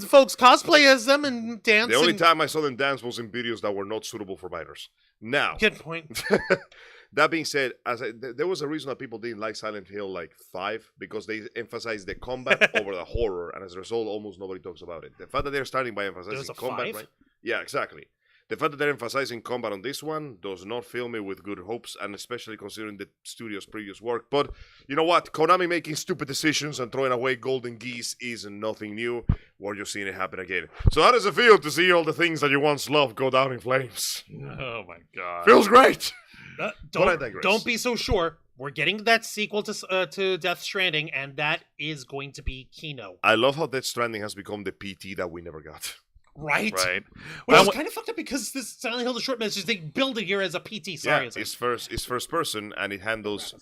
folks cosplay as them and dance. The only and- time I saw them dance was in videos that were not suitable for minors. Now, Good point. that being said, there was a reason that people didn't like Silent Hill 5 because they emphasized the combat over the horror, and as a result, almost nobody talks about it. The fact that they're starting by There's emphasizing a combat, 5? right? Yeah, exactly. The fact that they're emphasizing combat on this one does not fill me with good hopes, and especially considering the studio's previous work. But you know what? Konami making stupid decisions and throwing away golden geese is nothing new. We're just seeing it happen again. So how does it feel to see all the things that you once loved go down in flames? Oh my God. Feels great. Uh, But I digress. don't be so sure. We're getting that sequel to Death Stranding, and that is going to be Kino. I love how Death Stranding has become the PT that we never got. Right? Right. Which Well, is kind of fucked up because this Silent Hill: The Short Message, they build it here as a PT. Sorry, Yeah, it's first person and it handles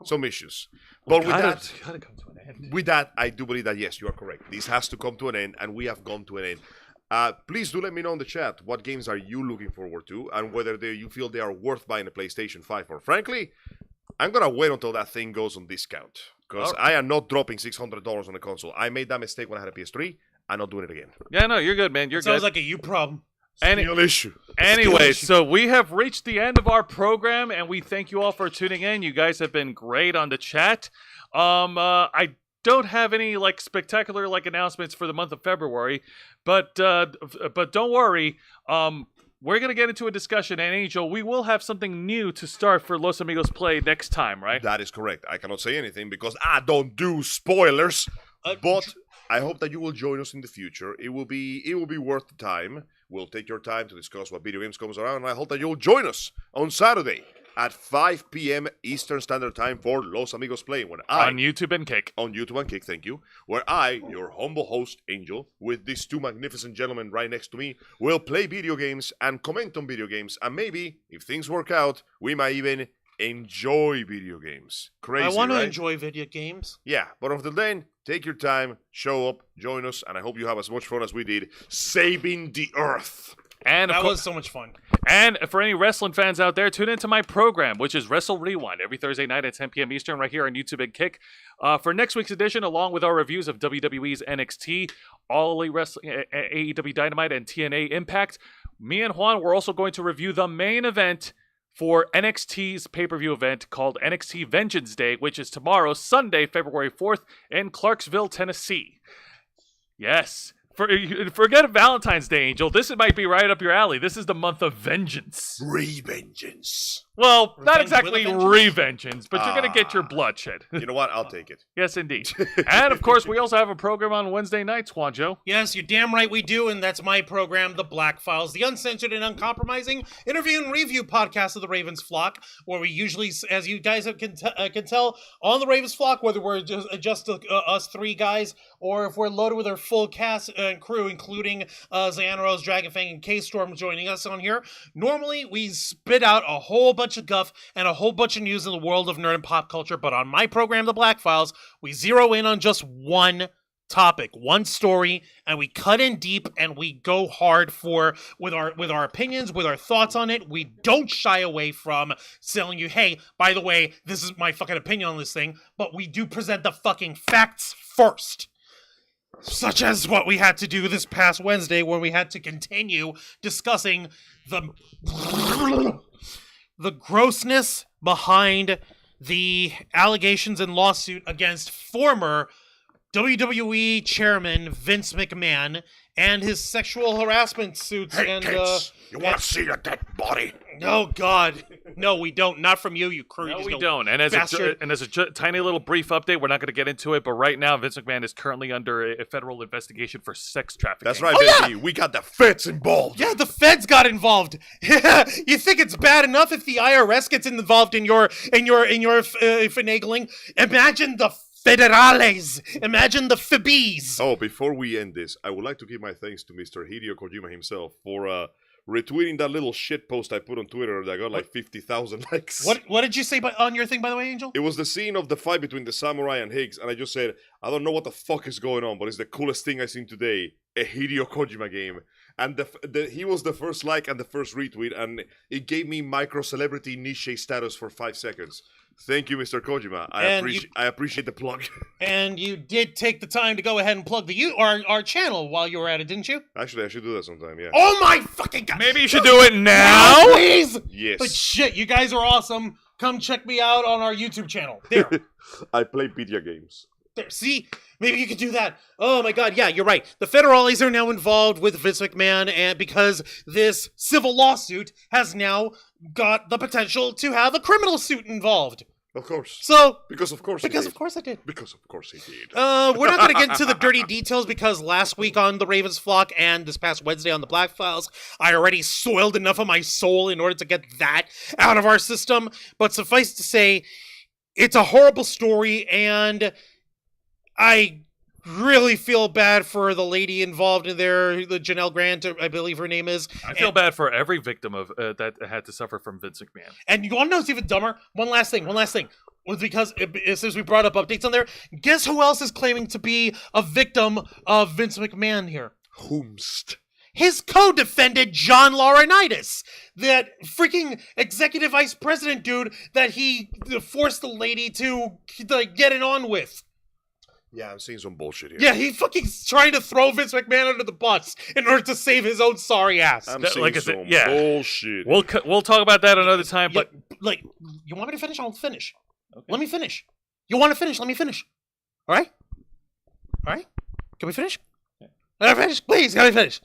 some issues. But gotta come to an end. with that, I do believe that yes, you are correct. This has to come to an end, and we have come to an end. Please do let me know in the chat what games are you looking forward to, and whether you feel they are worth buying a PlayStation 5. Or frankly, I'm gonna wait until that thing goes on discount because I am not dropping $600 on a console. I made that mistake when I had a PS3. I'm not doing it again. Yeah, no, you're good, man. You're Sounds good. like a you problem. Real issue. Anyway, so we have reached the end of our program, and we thank you all for tuning in. You guys have been great on the chat. I don't have any spectacular announcements for the month of February, but don't worry. We're gonna get into a discussion, and Angel, we will have something new to start for Los Amigos Play next time, right? That is correct. I cannot say anything because I don't do spoilers. But I hope that you will join us in the future. It will be worth the time. We'll take your time to discuss what video games comes around, and I hope that you'll join us on Saturday at 5 p.m. Eastern Standard Time for Los Amigos Play. On YouTube and Kick. On YouTube and Kick, thank you. Where I, your humble host, Angel, with these two magnificent gentlemen right next to me, will play video games and comment on video games, and maybe, if things work out, we might even enjoy video games. Crazy, I want to right? enjoy video games. Yeah, but until then, take your time, show up, join us, and I hope you have as much fun as we did saving the Earth. And That was so much fun. And for any wrestling fans out there, tune into my program, which is Wrestle Rewind, every Thursday night at 10 p.m. Eastern, right here on YouTube and Kick. For next week's edition, along with our reviews of WWE's NXT, All Elite Wrestling, AEW Dynamite, and TNA Impact, me and Juan, we're also going to review the main event for NXT's pay-per-view event called NXT Vengeance Day, which is tomorrow, Sunday, February 4th, in Clarksville, Tennessee. Yes. Forget Valentine's Day, Angel. This might be right up your alley. This is the month of vengeance. Revengeance. Well, not Revenge exactly with a revengeance, but you're going to get your bloodshed. You know what? I'll take it. Yes, indeed. And, of course, we also have a program on Wednesday nights, Juanjo. Yes, you're damn right we do, and that's my program, The Black Files, the uncensored and uncompromising interview and review podcast of the Ravens Flock, where we usually, as you guys can tell, on the Ravens Flock, whether we're just us three guys, or if we're loaded with our full cast and crew, including Xanaros, Dragonfang, and K-Storm joining us on here, normally we spit out a whole bunch of guff and a whole bunch of news in the world of nerd and pop culture, but on my program, The Black Files, we zero in on just one topic, one story, and we cut in deep and we go hard with our opinions, with our thoughts on it. We don't shy away from telling you, hey, by the way, this is my fucking opinion on this thing, but we do present the fucking facts first. Such as what we had to do this past Wednesday when we had to continue discussing the grossness behind the allegations and lawsuit against former WWE chairman Vince McMahon and his sexual harassment suits. Hey, and kids, you want to see a dead body? Oh God, no, we don't. Not from you crew. No, You we just don't. And as bastard. a tiny little brief update, we're not going to get into it, but right now, Vince McMahon is currently under a federal investigation for sex trafficking. That's right, Oh, baby. We got the feds involved. Yeah, the feds got involved. You think it's bad enough if the IRS gets involved in your finagling? Imagine the federales. Imagine the FIBs. Oh, before we end this, I would like to give my thanks to Mr. Hideo Kojima himself for retweeting that little shit post I put on Twitter that got like 50,000 likes. What did you say on your thing, by the way, Angel? It was the scene of the fight between the samurai and Higgs, and I just said, I don't know what the fuck is going on, but it's the coolest thing I've seen today. A Hideo Kojima game. And he was the first like and the first retweet, and it gave me micro-celebrity niche status for 5 seconds. Thank you, Mr. Kojima. I appreciate the plug. And you did take the time to go ahead and plug our channel while you were at it, didn't you? Actually, I should do that sometime, yeah. Oh my fucking God! Maybe you should do it now. Please! Yes. But shit, you guys are awesome. Come check me out on our YouTube channel. There. I play video games. There, see? Maybe you could do that. Oh my God, yeah, you're right. The federales are now involved with Vince McMahon, and because this civil lawsuit has now got the potential to have a criminal suit involved. Of course. So, Because of course of he did. course I did. Because of course he did. We're not going to get into the dirty details because last week on the Ravens Flock and this past Wednesday on the Black Files, I already soiled enough of my soul in order to get that out of our system. But suffice to say, it's a horrible story, and I really feel bad for the lady involved in there, the Janelle Grant, I believe her name is. I feel bad for every victim of that had to suffer from Vince McMahon. And you want to know what's even dumber? One last thing. Was because since we brought up updates on there, guess who else is claiming to be a victim of Vince McMahon here? Whomst. His co-defendant, John Laurinaitis, that freaking executive vice president dude that he forced the lady to get it on with. Yeah, I'm seeing some bullshit here. Yeah, he fucking trying to throw Vince McMahon under the bus in order to save his own sorry ass. I'm That- seeing like I some said, yeah. bullshit. We'll talk about that another time, but Like, you want me to finish? I'll finish. Okay. Let me finish. You want to finish? Let me finish. All right? All right? Can we finish? Can I finish? Please, can I finish?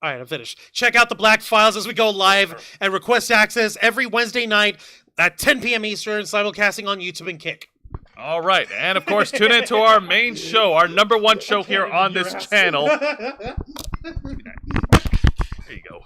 All right, I'm finished. Check out the Black Files as we go live and request access every Wednesday night at 10 p.m. Eastern, simulcasting on YouTube and Kick. All right, and of course, tune into our main show, our number one show here on this channel. There you go.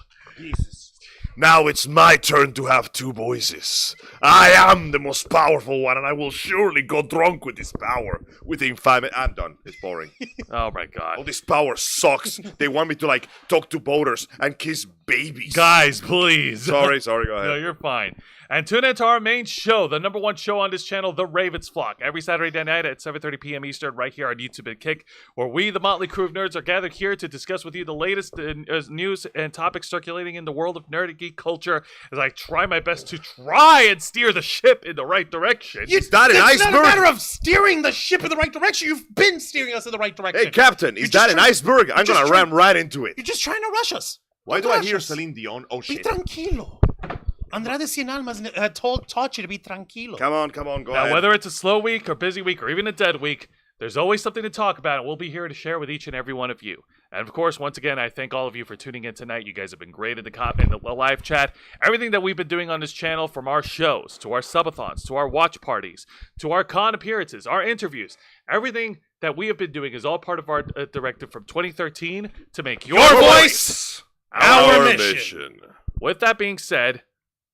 Now it's my turn to have two voices. I am the most powerful one, and I will surely go drunk with this power within 5 minutes. I'm done. It's boring. Oh my All god. this power sucks. They want me to, like, talk to voters and kiss babies. Guys, please. Sorry, go ahead. No, you're fine. And tune into our main show, the number one show on this channel, The Ravens Flock, every Saturday night at 7:30 p.m. Eastern, right here on YouTube and Kick, where we, the motley crew of nerds, are gathered here to discuss with you the latest news and topics circulating in the world of nerd and geek culture, as I try my best to try and steer the ship in the right direction. Is that an It's not a iceberg? matter of steering the ship in the right direction. You've been steering us in the right direction. Hey, Captain, is that an iceberg? I'm just gonna ram right into it. You're just trying to rush us. Why Don't do I rush hear us. Celine Dion? Oh, Be shit. tranquilo. Andrade Cien Almas taught you to be tranquilo. Come on, go Now, ahead. whether it's a slow week or busy week or even a dead week, there's always something to talk about, and we'll be here to share with each and every one of you. And of course, once again, I thank all of you for tuning in tonight. You guys have been great in the live chat. Everything that we've been doing on this channel, from our shows to our subathons to our watch parties to our con appearances, our interviews, everything that we have been doing is all part of our directive from 2013 to make your voice our mission. With that being said,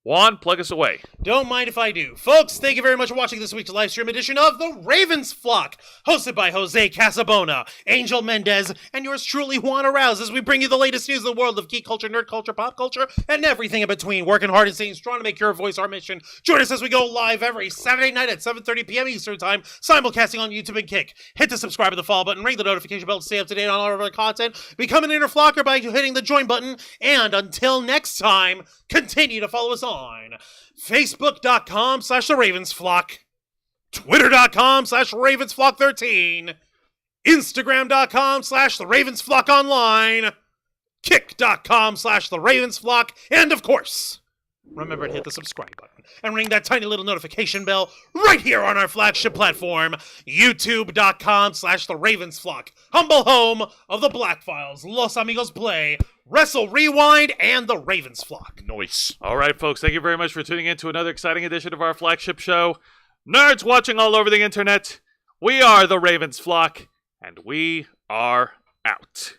Juan, plug us away. Don't mind if I do. Folks, thank you very much for watching this week's live stream edition of The Ravens Flock, hosted by Jose Casabona, Angel Mendez, and yours truly, Juan Arouse, as we bring you the latest news in the world of geek culture, nerd culture, pop culture, and everything in between. Working hard and staying strong to make your voice our mission. Join us as we go live every Saturday night at 7:30 p.m. Eastern Time, simulcasting on YouTube and Kick. Hit the subscribe and the follow button, ring the notification bell to stay up to date on all of our content. Become an inner flocker by hitting the join button, and until next time, continue to follow us on Facebook.com/The Ravens Flock, Twitter.com/The Ravens Flock 13, Instagram.com/The Ravens Flock Online, Kick.com/The Ravens Flock, and of course, remember to hit the subscribe button and ring that tiny little notification bell right here on our flagship platform, YouTube.com/The Ravens Flock, humble home of the Black Files, Los Amigos Play, Wrestle Rewind, and The Ravens Flock. Noise. All right, folks, thank you very much for tuning in to another exciting edition of our flagship show. Nerds watching all over the internet, we are The Ravens Flock, and we are out.